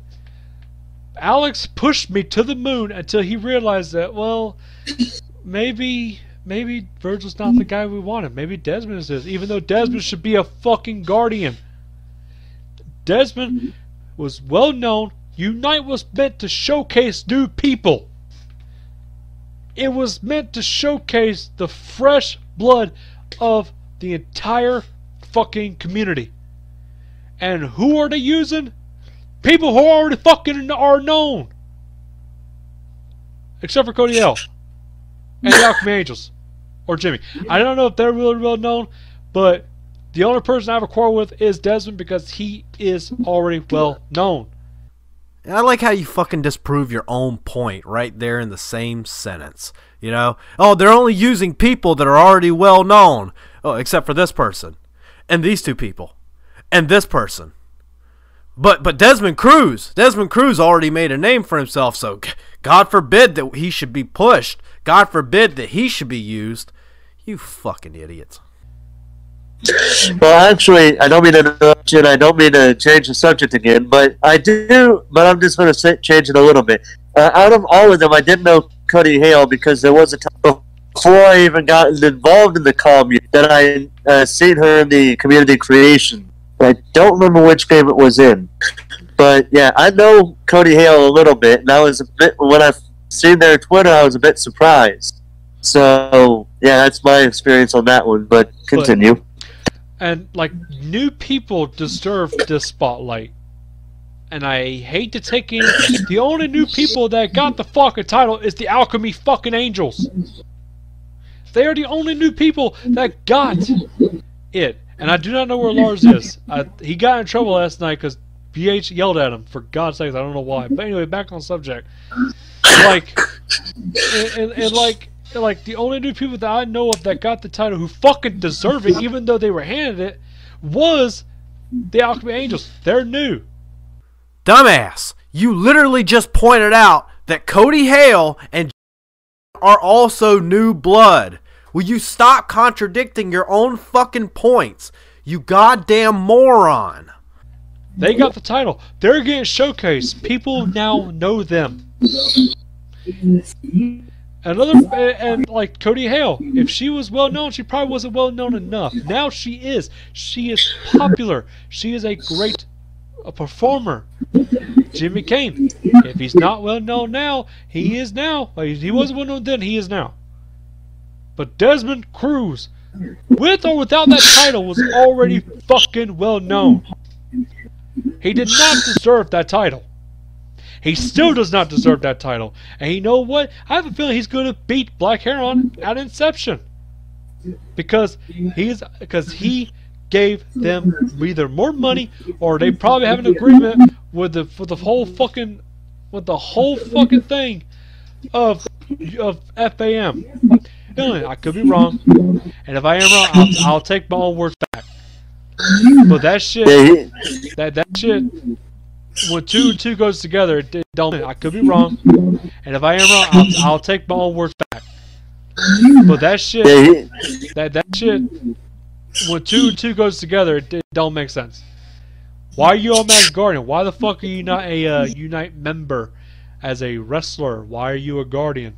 Alex pushed me to the moon until he realized that, well, maybe Virgil's not the guy we wanted. Maybe Desmond is this, even though Desmond should be a fucking guardian. Desmond was well known. Unite was meant to showcase new people. It was meant to showcase the fresh blood of the entire fucking community. And who are they using? People who already fucking are known. Except for Cody L. And the Alchemy Angels. Or Jimmy. I don't know if they're really well known, but the only person I have a quarrel with is Desmond because he is already well known. And I like how you fucking disprove your own point right there in the same sentence. You know? Oh, they're only using people that are already well known. Oh, except for this person. And these two people. And this person. But Desmond Cruz already made a name for himself, so God forbid that he should be pushed. God forbid that he should be used. You fucking idiots. Well, actually, I don't mean to interrupt you, and I don't mean to change the subject again, but I do, but I'm just going to change it a little bit. Out of all of them, I didn't know Cody Hale because there was a time before I even got involved in the commune that I seen her in the community creation. I don't remember which game it was in. But, yeah, I know Cody Hale a little bit, and I was a bit, when I seen their Twitter, I was a bit surprised. So, yeah, that's my experience on that one, but continue. And, like, new people deserve this spotlight. and I hate to take in, the only new people that got the fucking title is the Alchemy fucking Angels. They are the only new people that got it. And I do not know where Lars is. He got in trouble last night because BH yelled at him. For God's sakes, I don't know why. But anyway, back on subject. Like, and like the only new people that I know of that got the title who fucking deserve it, even though they were handed it, was the Alchemy Angels. They're new. Dumbass, you literally just pointed out that Cody Hale and are also new blood. Will you stop contradicting your own fucking points, you goddamn moron? They got the title. They're getting showcased. People now know them. And like Cody Hale, if she was well known, she probably wasn't well known enough. Now she is. She is popular. She is a great performer. Jimmy Kane, if he's not well known now, he is now. Like, he wasn't well known then, he is now. But Desmond Cruz, with or without that title, was already fucking well known. He did not deserve that title. He still does not deserve that title. And you know what? I have a feeling he's going to beat Black Heron at Inception. Because he gave them either more money or they probably have an agreement with the whole fucking thing of FAM. I could be wrong, and if I am wrong, I'll take my own words back. But that shit, that shit, when two and two goes together, it don't. I could be wrong, and if I am wrong, I'll take my own words back. But that shit, that shit, when two and two goes together, it don't make sense. Why are you on Max Guardian? Why the fuck are you not a Unite member as a wrestler? Why are you a Guardian?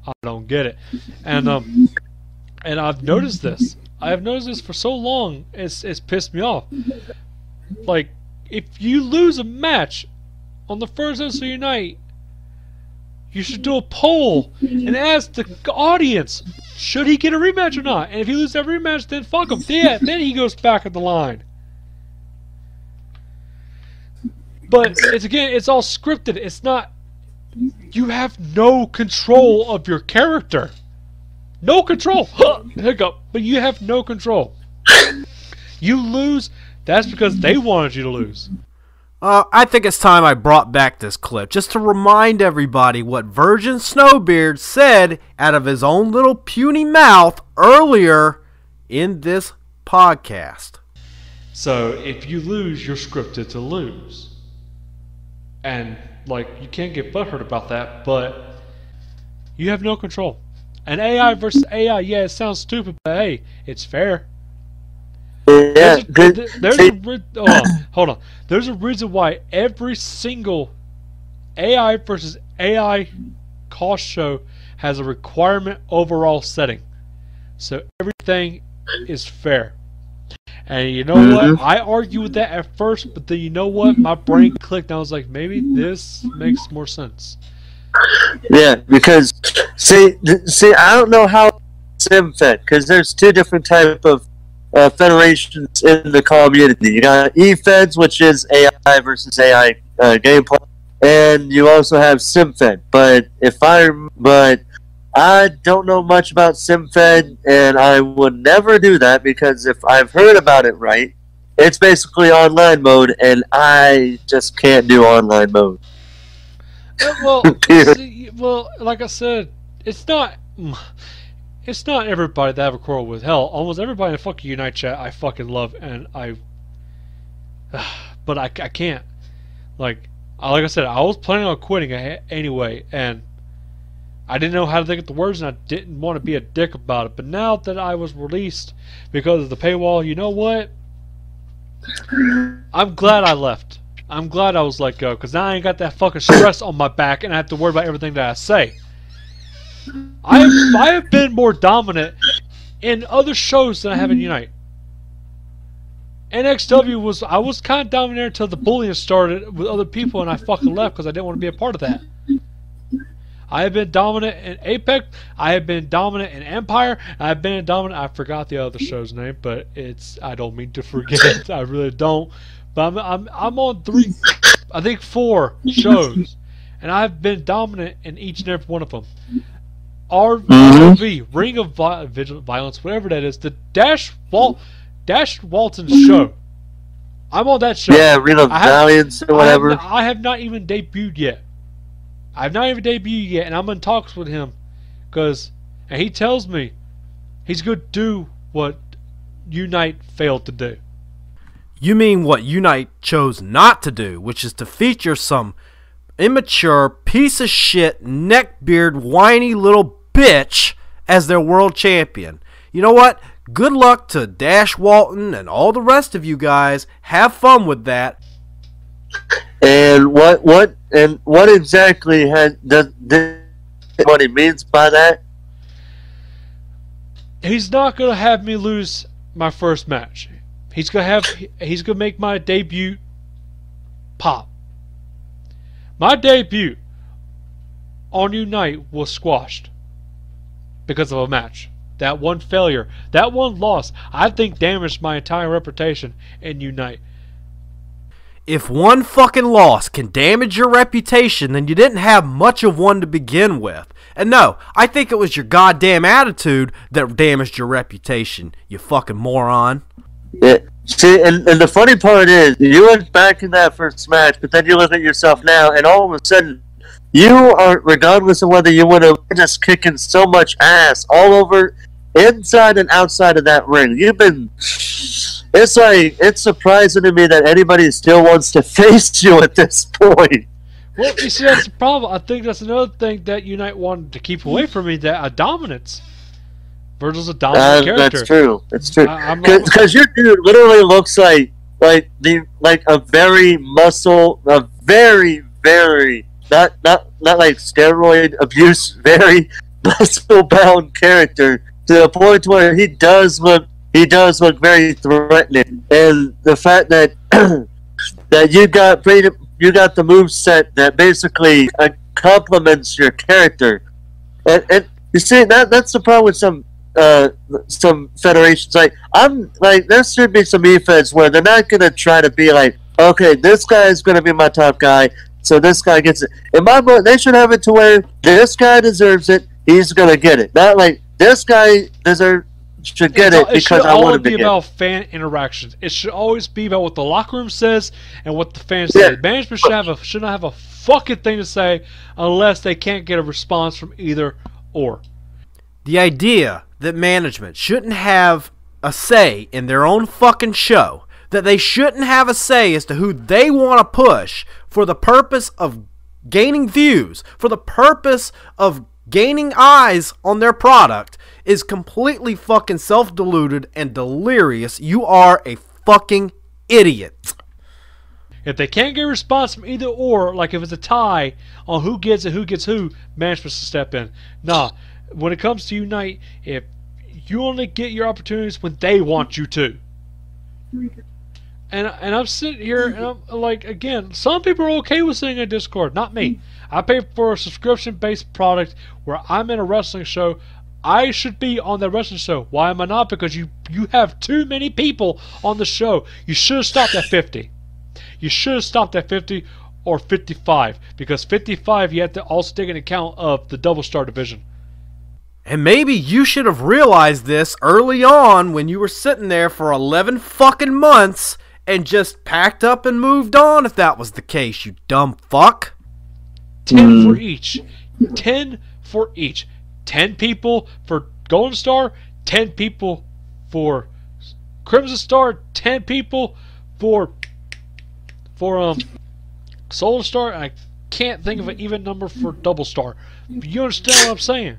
I don't get it. And I've noticed this. I have noticed this for so long. It's pissed me off. Like, if you lose a match on the first episode of Unite, you should do a poll and ask the audience, should he get a rematch or not? And if he loses that rematch, then fuck him. Then he goes back in the line. But it's all scripted. It's not. You have no control of your character. No control. Hiccup. But you have no control. You lose. That's because they wanted you to lose. I think it's time I brought back this clip just to remind everybody what Virgin Snowbeard said out of his own little puny mouth earlier in this podcast. So if you lose, you're scripted to lose. And like, you can't get butthurt about that, but you have no control. And AI versus AI, yeah, it sounds stupid, but hey, it's fair. Yeah, hold on. There's a reason why every single AI versus AI cost show has a requirement overall setting. So everything is fair. And you know what? I argued with that at first, but then you know what? My brain clicked and I was like, maybe this makes more sense. Yeah, because see, I don't know how SimFed, because there's two different type of federations in the community. You got eFeds, which is AI versus AI gameplay, and you also have SimFed. But I don't know much about SimFed, and I would never do that because if I've heard about it right, it's basically online mode, and I just can't do online mode. Well, like I said, it's not everybody that I have a quarrel with. Hell, almost everybody in the fucking Unite chat I fucking love, and but I can't. Like I said, I was planning on quitting anyway, and I didn't know how to think of the words, and I didn't want to be a dick about it. But now that I was released because of the paywall, you know what? I'm glad I left. I'm glad I was let go, because now I ain't got that fucking stress on my back, and I have to worry about everything that I say. I have been more dominant in other shows than I have in Unite. NXW I was kind of dominant until the bullying started with other people, and I fucking left because I didn't want to be a part of that. I have been dominant in Apex. I have been dominant in Empire. I have been dominant. I forgot the other show's name, but I don't mean to forget. I really don't. But I'm on 3, I think 4 shows, and I've been dominant in each and every one of them. ROV, Ring of Violence, whatever that is, the Dash Walton's show. I'm on that show. Yeah, Ring of Valiance or whatever. I have not even debuted yet. I've not even debuted yet, and I'm in talks with him, and he tells me he's going to do what Unite failed to do. You mean what Unite chose not to do, which is to feature some immature piece of shit, neckbeard, whiny little bitch as their world champion. You know what? Good luck to Dash Walton and all the rest of you guys. Have fun with that. And what exactly what he means by that? He's not gonna have me lose my first match. He's gonna make my debut pop. My debut on Unite was squashed because of a match. That one failure, that one loss, I think damaged my entire reputation in Unite. If one fucking loss can damage your reputation, then you didn't have much of one to begin with. And no, I think it was your goddamn attitude that damaged your reputation, you fucking moron. Yeah. See, and the funny part is, you went back in that first match, but then you look at yourself now, and all of a sudden, you are, regardless of whether you would have just kicking so much ass all over, inside and outside of that ring. You've been... It's surprising to me that anybody still wants to face you at this point. Well, you see, that's the problem. I think that's another thing that Unite wanted to keep away from me, that a dominance. Virgil's a dominant character. That's true. That's true. Because your dude literally looks like a very not like steroid abuse, very muscle bound character, to the point where he does look very threatening. And the fact that that you got the move set that basically complements your character, and you see that's the problem with some federations. There should be some e-feds where they're not gonna try to be like, okay, this guy is gonna be my top guy, so this guy gets it. In my book, they should have it to where this guy deserves it, he's gonna get it. Not like this guy should get it because I want him to get it. It should always be about fan interactions. It should always be about what the locker room says and what the fans say. Management should not have a fucking thing to say unless they can't get a response from either or. The idea that management shouldn't have a say in their own fucking show, that they shouldn't have a say as to who they want to push for the purpose of gaining views, for the purpose of gaining eyes on their product, is completely fucking self-deluded and delirious. You are a fucking idiot. If they can't get a response from either or, like if it's a tie on who gets it, who gets who, management's to step in. Nah, when it comes to Unite, if you only get your opportunities when they want you to. And I'm sitting here and I'm like, again, some people are okay with sitting in Discord, not me. I pay for a subscription-based product where I'm in a wrestling show. I should be on the wrestling show. Why am I not? Because you have too many people on the show. You should have stopped at 50. You should have stopped at 50 or 55. Because 55, you have to also take into account of the double star division. And maybe you should have realized this early on when you were sitting there for 11 fucking months and just packed up and moved on if that was the case, you dumb fuck. 10 for each. 10 for each. 10 people for Golden Star, 10 people for Crimson Star, 10 people for Solar Star. I can't think of an even number for Double Star. But you understand what I'm saying?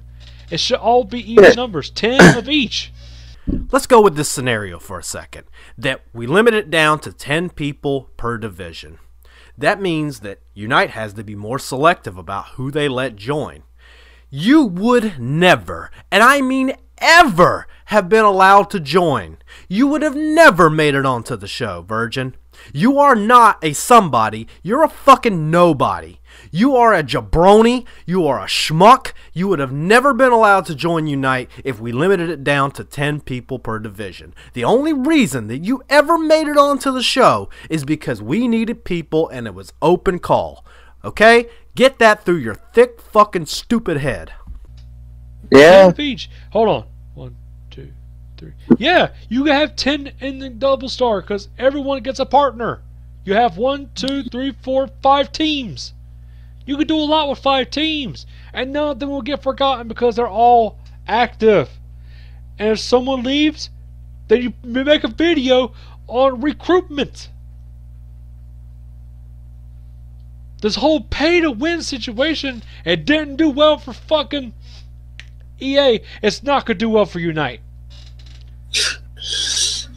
It should all be even numbers, 10 of each. Let's go with this scenario for a second, that we limit it down to 10 people per division. That means that Unite has to be more selective about who they let join. You would never, and I mean ever, have been allowed to join. You would have never made it onto the show, Virgin. You are not a somebody. You're a fucking nobody. You are a jabroni. You are a schmuck. You would have never been allowed to join Unite if we limited it down to 10 people per division. The only reason that you ever made it onto the show is because we needed people and it was open call. Okay? Get that through your thick fucking stupid head. Yeah. 10 each. Hold on. 1, 2, 3. Yeah, you can have 10 in the double star because everyone gets a partner. You have 1, 2, 3, 4, 5 teams. You can do a lot with 5 teams. And none of them will get forgotten because they're all active. And if someone leaves, then you make a video on recruitment. This whole pay-to-win situation, it didn't do well for fucking EA. It's not going to do well for Unite.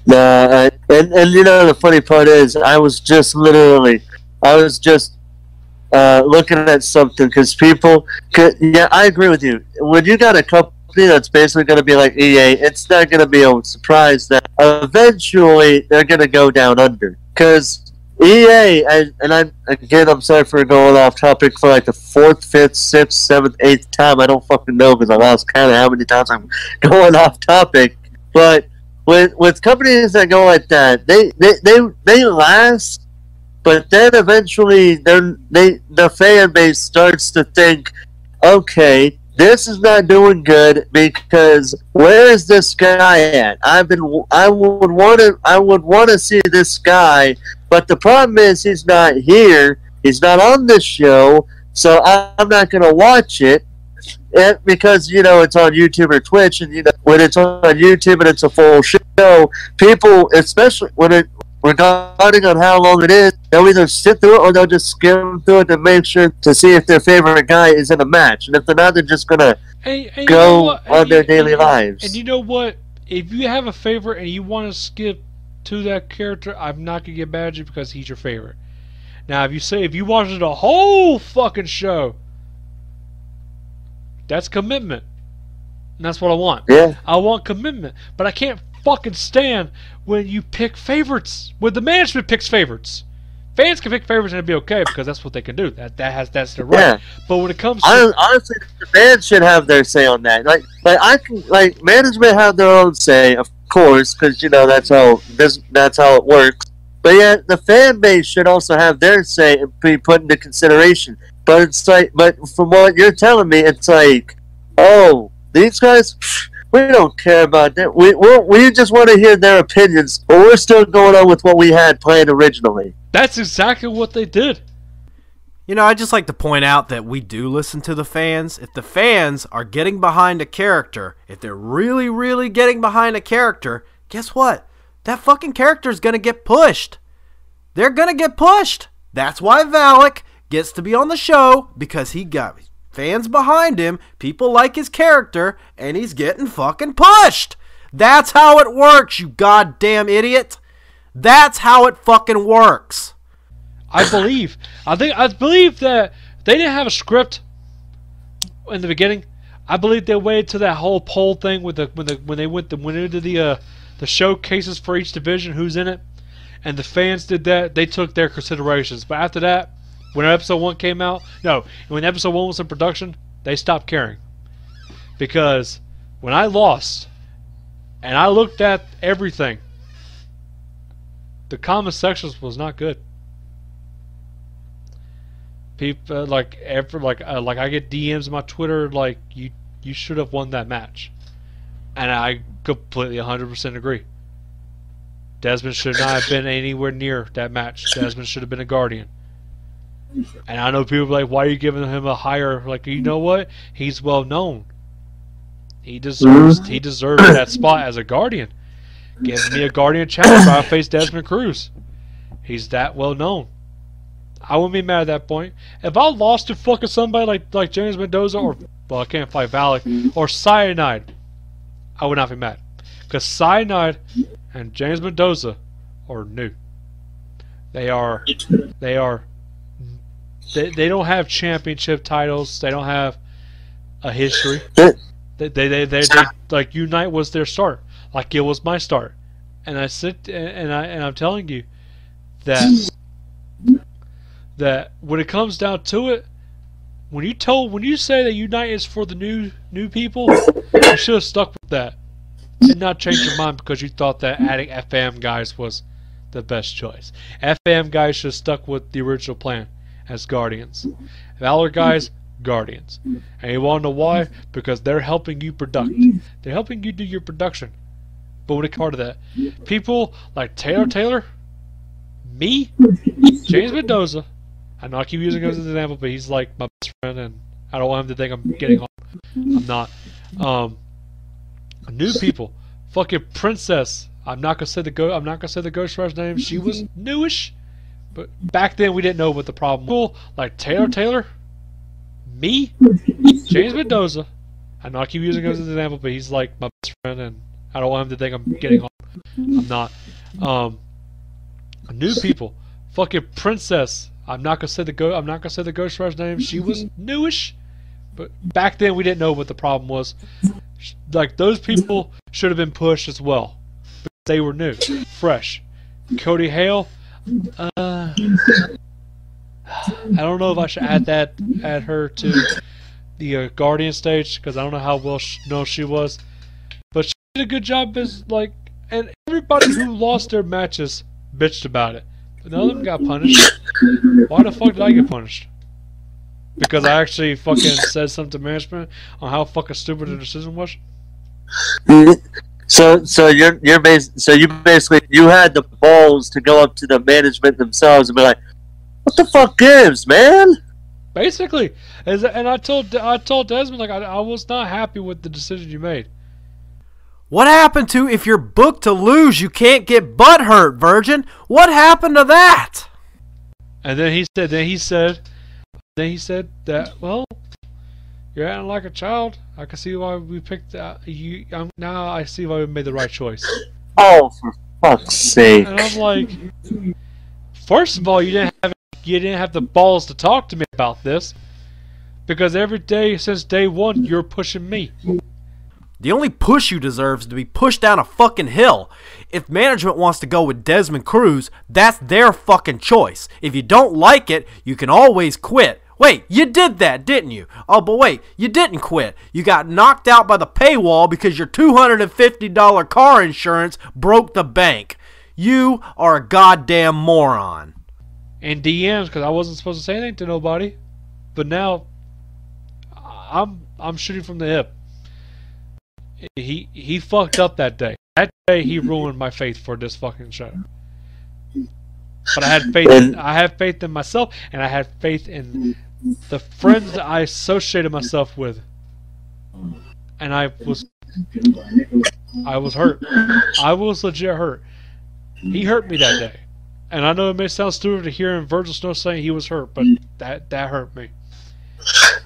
Nah, and you know the funny part is, I was just looking at something because people could, yeah, I agree with you. When you got a company that's basically going to be like EA, it's not going to be a surprise that eventually they're going to go down under. Because EA, I'm sorry for going off topic for like the 4th, 5th, 6th, 7th, 8th time. I don't fucking know because I lost count of how many times I'm going off topic. But with companies that go like that, they last, but then eventually the fan base starts to think, okay, this is not doing good because where is this guy at? I would want to see this guy, but the problem is he's not here. He's not on this show, so I'm not going to watch it. Because it's on YouTube or Twitch, and when it's on YouTube and it's a full show, people, especially regarding on how long it is, they'll either sit through it or they'll just skim through it to make sure to see if their favorite guy is in a match, and if they're not, they're just gonna go on their daily lives. And you know what? If you have a favorite and you want to skip to that character, I'm not gonna get mad at you because he's your favorite. Now, if you watched the whole fucking show, that's commitment. And that's what I want. Yeah. I want commitment. But I can't fucking stand when you pick favorites. When the management picks favorites. Fans can pick favorites and it'd be okay because that's what they can do. That's their right. Yeah. But when it comes to honestly, the fans should have their say on that. Like management have their own say, of course, because that's how it works. But yeah, the fan base should also have their say and be put into consideration. But it's like, from what you're telling me, it's like, oh, these guys, we don't care about that. We just want to hear their opinions, but we're still going on with what we had planned originally. That's exactly what they did. I'd just like to point out that we do listen to the fans. If the fans are getting behind a character, if they're really, really getting behind a character, guess what? That fucking character is going to get pushed. They're going to get pushed. That's why Valak gets to be on the show, because he got fans behind him, people like his character, and he's getting fucking pushed. That's how it works, you goddamn idiot. That's how it fucking works. I believe that they didn't have a script in the beginning. I believe they waited till that whole poll thing with when they did the showcases for each division, who's in it, and the fans did that. They took their considerations, but after that, when episode 1 came out, when episode 1 was in production, they stopped caring. Because when I lost, and I looked at everything, the comment sections was not good. People I get DMs on my Twitter like you should have won that match, and I completely 100% agree. Desmond should not have been anywhere near that match. Desmond should have been a Guardian. And I know people are like, why are you giving him a higher, you know what? He's well known. He deserves that spot as a Guardian. Give me a Guardian challenge while I face Desmond Cruz. He's that well known. I wouldn't be mad at that point. If I lost to fucking somebody like James Mendoza I can't fight Valak, or Cyanide, I would not be mad. Because Cyanide and James Mendoza are new. They don't have championship titles. They don't have a history. They like Unite was their start, like it was my start. And I'm telling you that that when it comes down to it, when you say that Unite is for the new people, you should have stuck with that and not change your mind because you thought that adding FAM guys was the best choice. FAM guys should have stuck with the original plan as Guardians. Valor guys, Guardians. And you want to know why? Because they're helping you product. They're helping you do your production. But when it comes to that, people like Taylor, me, James Mendoza, I know I keep using him as an example, but he's like my best friend, and I don't want him to think I'm getting on. I'm not. New people, fucking Princess. I'm not gonna say the Ghost Rider's name. She was newish, but back then we didn't know what the problem was. People like Taylor, me, James Mendoza. I know I keep using him as an example, but he's like my best friend, and I don't want him to think I'm getting on. I'm not. New people, fucking Princess. I'm not gonna say the Ghost Rider's name. She was newish, but back then we didn't know what the problem was. Like those people should have been pushed as well, but they were new, fresh. Cody Hale. I don't know if I should add her to the Guardian stage because I don't know how well she was, but she did a good job and everybody who lost their matches bitched about it. But none of them got punished. Why the fuck did I get punished? Because I actually fucking said something to management on how fucking stupid the decision was. So you basically had the balls to go up to the management themselves and be like, "What the fuck gives, man?" Basically, and I told Desmond like I was not happy with the decision you made. What happened to if you're booked to lose, you can't get butt hurt, Virgin? What happened to that? And then he said that, well, you're acting like a child. I can see why we picked you. Now I see why we made the right choice. Oh, for fuck's sake! And I'm like, first of all, you didn't have the balls to talk to me about this, because every day since day one you're pushing me. The only push you deserve is to be pushed down a fucking hill. If management wants to go with Desmond Cruz, that's their fucking choice. If you don't like it, you can always quit. Wait, you did that, didn't you? Oh, but wait, you didn't quit. You got knocked out by the paywall because your $250 car insurance broke the bank. You are a goddamn moron. And DMs, because I wasn't supposed to say anything to nobody. But now, I'm shooting from the hip. He fucked up that day. That day he ruined my faith for this fucking show. But I had faith in myself, and I had faith in the friends that I associated myself with. And I was hurt. I was legit hurt. He hurt me that day. And I know it may sound stupid to hear Virgil Snow saying he was hurt, but that hurt me.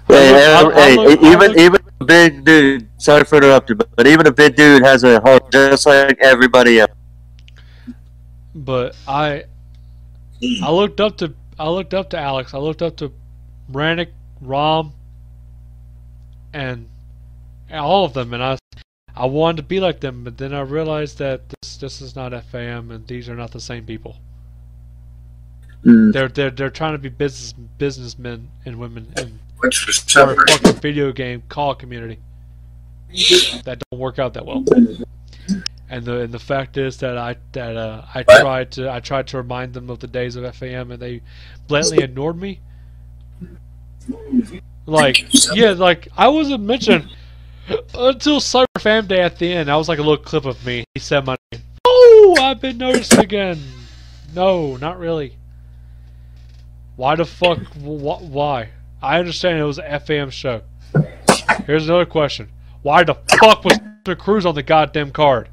Even a big dude. Sorry for interrupting, but even a big dude has a heart just like everybody else. But I looked up to Alex. I looked up to Rannick, Rom, and all of them, and I wanted to be like them. But then I realized that this is not FAM, and these are not the same people. They're trying to be businessmen and women and for a fucking video game call community that don't work out that well. And the fact is that I tried to remind them of the days of FAM, and they blatantly ignored me. Like I wasn't mentioned until Cyber Fam Day at the end. I was like a little clip of me. He said my name. Oh, I've been noticed again. No, not really. Why the fuck? Why? I understand it was an FAM show. Here's another question. Why the fuck was Mr. Cruz on the goddamn card?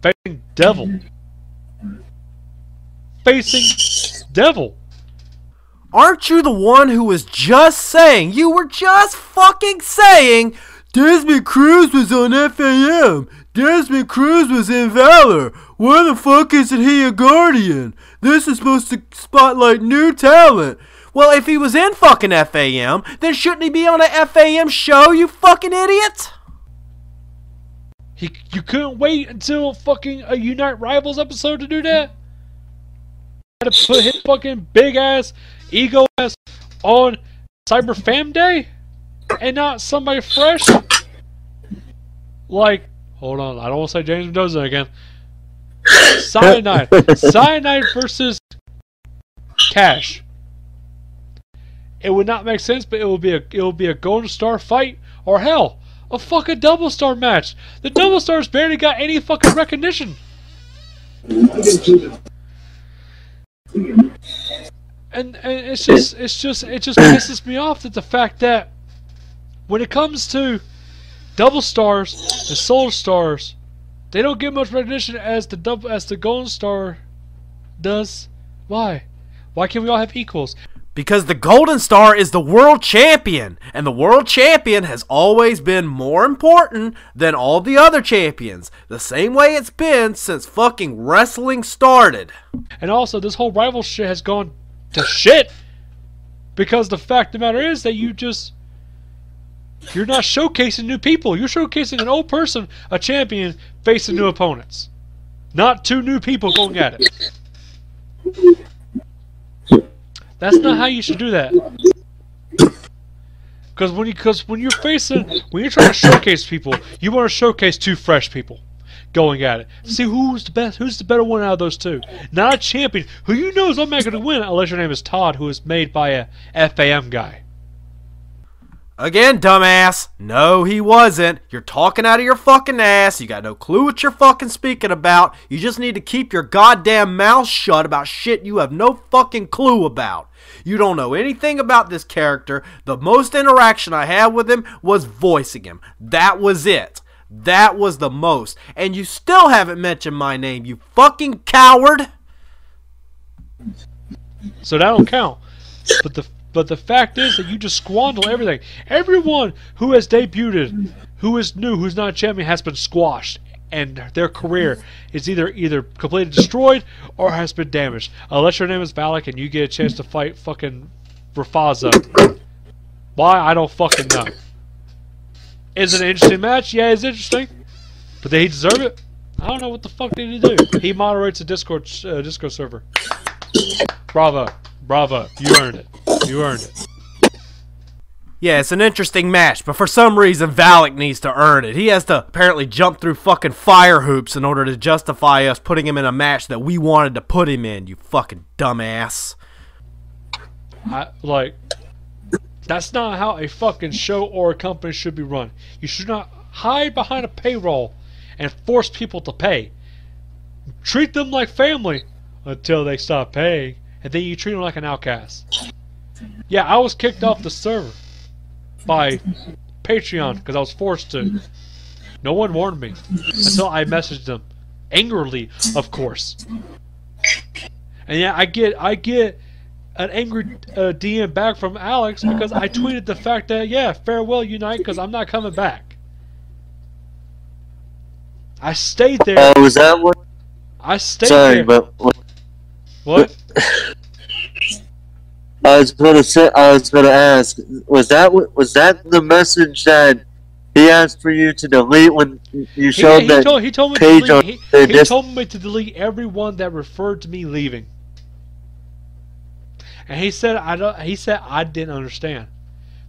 Facing Devil. Facing Devil. Aren't you the one who was just saying, you were just fucking saying, Desmond Cruz was on FAM. Desmond Cruz was in Valor. Why the fuck isn't he a Guardian? This is supposed to spotlight new talent. Well, if he was in fucking FAM, then shouldn't he be on a FAM show, you fucking idiot? You couldn't wait until fucking a Unite Rivals episode to do that? had to put his fucking big ass, ego ass on Cyber Fam Day and not somebody fresh? Like, hold on, I don't want to say James Mendoza again. Cyanide versus Cash. It would not make sense, but it will be a Golden Star fight, or hell, a fucking Double Star match. The Double Stars barely got any fucking recognition. And it just pisses me off that the fact that when it comes to Double Stars and Soul Stars, they don't get much recognition as the Golden Star does. Why? Why can't we all have equals? Because the Golden Star is the world champion, and the world champion has always been more important than all the other champions. The same way it's been since fucking wrestling started. And also, this whole rival shit has gone to shit. Because the fact of the matter is that you're not showcasing new people. You're showcasing an old person, a champion, facing new opponents. Not two new people going at it. That's not how you should do that. Because when you're trying to showcase people, you want to showcase two fresh people going at it. See who's the best, who's the better one out of those two. Not a champion who you know is not going to win unless your name is Todd, who is made by a FAM guy. Again, dumbass. No, he wasn't. You're talking out of your fucking ass. You got no clue what you're fucking speaking about. You just need to keep your goddamn mouth shut about shit you have no fucking clue about. You don't know anything about this character. The most interaction I had with him was voicing him. That was it. That was the most. And you still haven't mentioned my name, you fucking coward. So that don't count. But the fact is that you just squander everything. Everyone who has debuted, who is new, who's not a champion, has been squashed. And their career is either completely destroyed or has been damaged. Unless your name is Valak and you get a chance to fight fucking Rafaza. Why? I don't fucking know. Is it an interesting match? Yeah, it's interesting. But did he deserve it? I don't know what the fuck did he do. He moderates a Discord server. Bravo. Bravo. You earned it. You earned it. Yeah, it's an interesting match, but for some reason Valak needs to earn it. He has to apparently jump through fucking fire hoops in order to justify us putting him in a match that we wanted to put him in, you fucking dumbass. That's not how a fucking show or a company should be run. You should not hide behind a payroll and force people to pay. Treat them like family until they stop paying, and then you treat them like an outcast. Yeah, I was kicked off the server by Patreon because I was forced to. No one warned me until I messaged them angrily, of course. And yeah, I get an angry DM back from Alex because I tweeted the fact that yeah, farewell Unite because I'm not coming back. I stayed there. Was that what? I stayed Sorry, there. but What? I was gonna ask, was that the message that he asked for you to delete when you showed he told me page to on delete, the he told me to delete everyone that referred to me leaving. And he said I didn't understand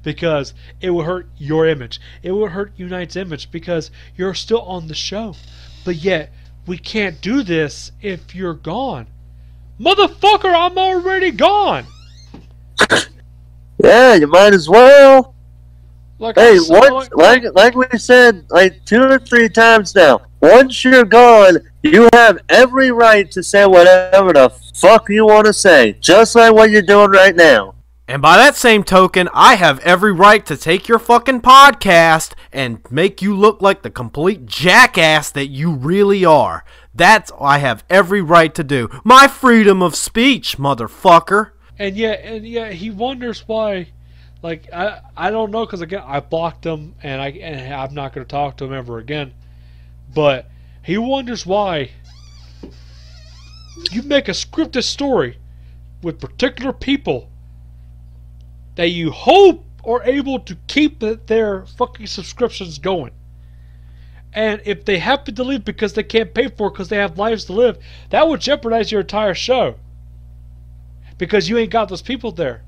because it would hurt your image. It would hurt Unite's image because you're still on the show. But yet we can't do this if you're gone. Motherfucker, I'm already gone. Yeah, you might as well. Like Hey, like like we said like 2 or 3 times now. Once you're gone, you have every right to say whatever the fuck you want to say, just like what you're doing right now. And by that same token, I have every right to take your fucking podcast and make you look like the complete jackass that you really are. That's I have every right to do. My freedom of speech, motherfucker. And yeah, he wonders why. Like I don't know, because again I blocked him and I'm not going to talk to him ever again. But he wonders why you make a scripted story with particular people that you hope are able to keep their fucking subscriptions going. And if they have to delete because they can't pay for it because they have lives to live, that would jeopardize your entire show. because you ain't got those people there.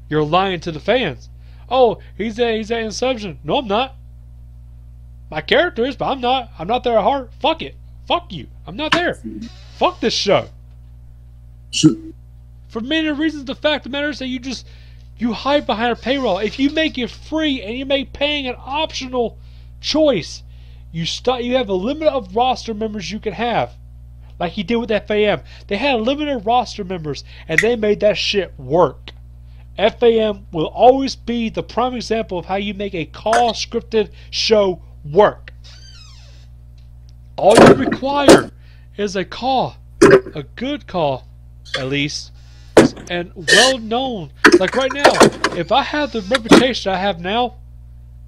You're lying to the fans. Oh, he's at Inception. No, I'm not. My character is, but I'm not. I'm not there at heart. Fuck it. Fuck you. I'm not there. Fuck this show. For many reasons, the fact of the matter is that you hide behind a payroll. If you make it free and you make paying an optional choice, you have a limit of roster members you can have. Like you did with FAM. They had limited roster members and they made that shit work. FAM will always be the prime example of how you make a call scripted show work. All you require is a call. A good call, at least. And well known. Like right now, if I had the reputation I have now,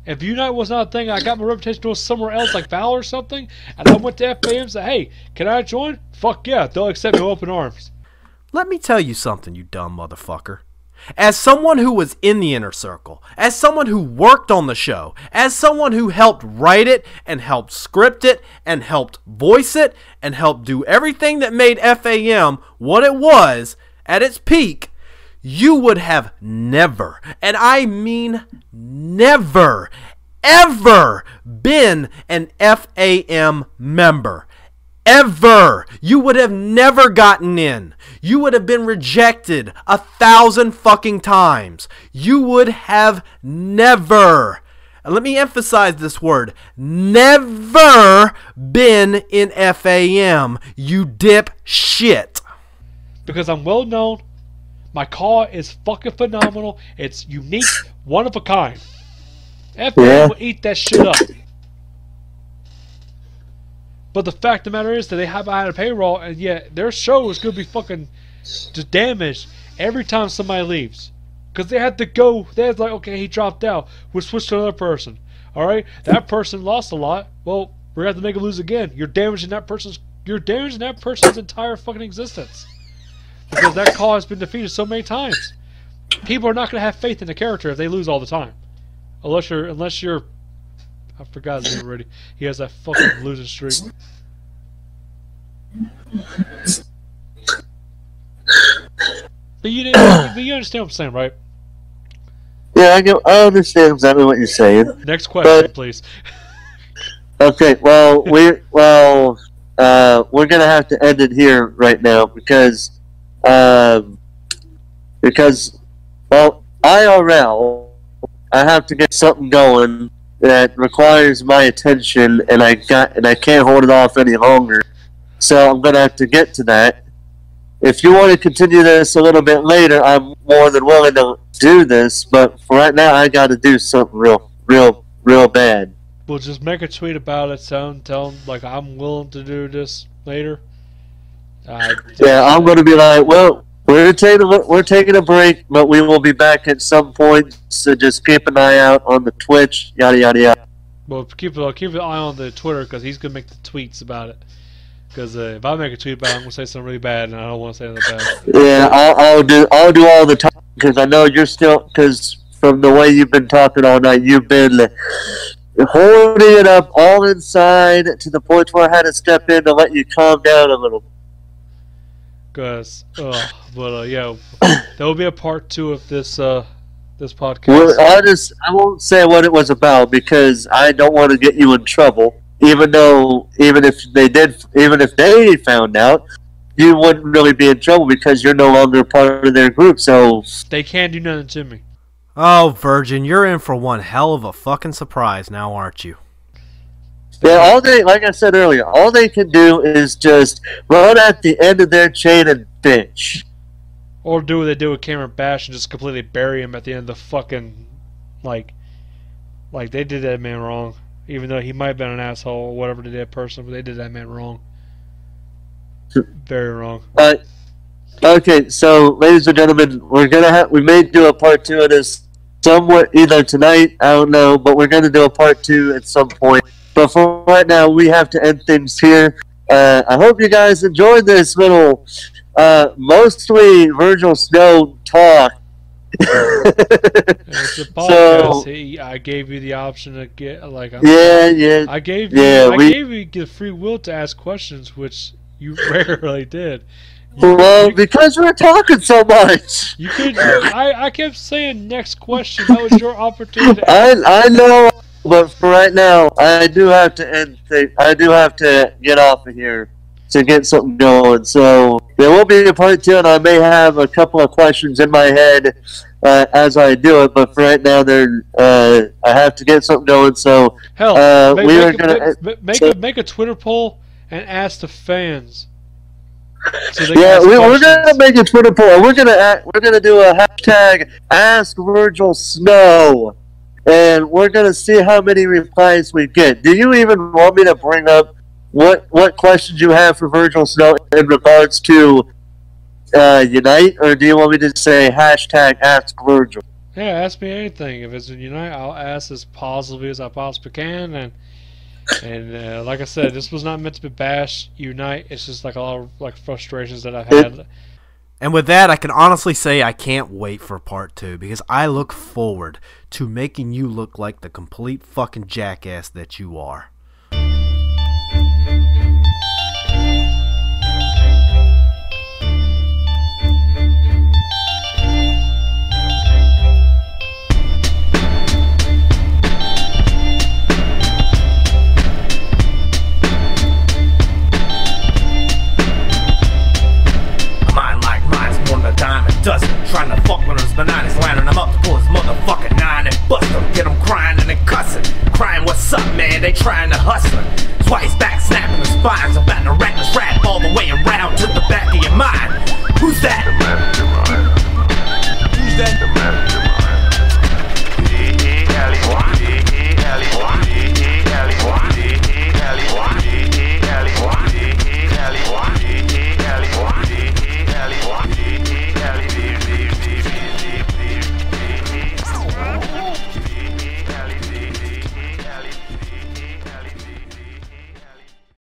if Unite was not a thing, I got my reputation doing somewhere else like Valor or something, and I went to FAM and said, hey, can I join? Fuck yeah, they'll accept me with open arms. Let me tell you something, you dumb motherfucker. As someone who was in the inner circle, as someone who worked on the show, as someone who helped write it and helped script it and helped voice it and helped do everything that made FAM what it was at its peak, you would have never, and I mean never, ever been an FAM member. Ever. You would have never gotten in. You would have been rejected 1,000 fucking times. You would have never, and let me emphasize this word, never been in FAM, you dip shit. Because I'm well known, my call is fucking phenomenal, it's unique, one of a kind. FAM will eat that shit up. But the fact of the matter is that they have behind a payroll, and yet their show is going to be fucking just damaged every time somebody leaves. Because they had to go, they had like, okay, he dropped out, we'll switch to another person. Alright, that person lost a lot, well, we're going to have to make him lose again. You're damaging that person's entire fucking existence. Because that call has been defeated so many times. People are not going to have faith in the character if they lose all the time. Unless you're I forgot his name already. He has that fucking losing streak. But you understand what I'm saying, right? Yeah, I understand exactly what you're saying. Next question, please. Okay, well, we're gonna have to end it here right now because IRL, I have to get something going that requires my attention, and I can't hold it off any longer. So I'm gonna have to get to that. If you want to continue this a little bit later, I'm more than willing to do this. But for right now, I got to do something real bad. We'll just make a tweet about it. Tell them like I'm willing to do this later. Yeah, I'm gonna be like, well, we're taking a break, but we will be back at some point. So just keep an eye out on the Twitch, yada yada yada. Well, keep an eye on the Twitter because he's gonna make the tweets about it. Because if I make a tweet about it, I'm gonna say something really bad, and I don't want to say anything bad. Yeah, I'll do all the time because I know you're still, because from the way you've been talking all night, you've been holding it up all inside to the point where I had to step in to let you calm down a little. Yeah, there will be a part 2 of this podcast. Well, I won't say what it was about because I don't want to get you in trouble. Even if they found out, you wouldn't really be in trouble because you're no longer part of their group. So they can't do nothing to me. Oh, Virgin, you're in for one hell of a fucking surprise now, aren't you? Yeah, like I said earlier, all they can do is just run at the end of their chain and bitch. Or do what they do with Cameron Bash and just completely bury him at the end of the fucking, like they did that man wrong. Even though he might have been an asshole or whatever they did personally, but they did that man wrong. Very wrong. Okay, so ladies and gentlemen, we may do a part 2 of this somewhere either tonight, I don't know, but we're gonna do a part 2 at some point. But for right now, we have to end things here. I hope you guys enjoyed this little, mostly Virgil Snow talk. It's a podcast. So, I gave you the option to get I gave you the free will to ask questions, which you rarely did. Well, because we're talking so much. You could. I kept saying next question. That was your opportunity. I know, but for right now, I do have to end. I do have to get off of here to get something going. So there will be a part 2, and I may have a couple of questions in my head as I do it. But for right now, I have to get something going. So Hell, make a Twitter poll and ask the fans. So we're gonna make a Twitter poll. We're gonna do a hashtag Ask Virgil Snow, and we're gonna see how many replies we get. Do you even want me to bring up what questions you have for Virgil Snow in regards to Unite, or do you want me to say hashtag Ask Virgil? Yeah, ask me anything. If it's in Unite, I'll ask as positively as I possibly can. And like I said, this was not meant to be bash Unite. It's just like a lot of like frustrations that I've had. And with that, I can honestly say I can't wait for part 2 because I look forward to making you look like the complete fucking jackass that you are. Trying to fuck with his bananas, lining them up to pull his motherfucking 9 and bust him, get him crying and then cussing. Crying, what's up, man? They trying to hustle him. That's why he's back snapping the spines, about to rack this rap all the way around to the back of your mind. Who's that?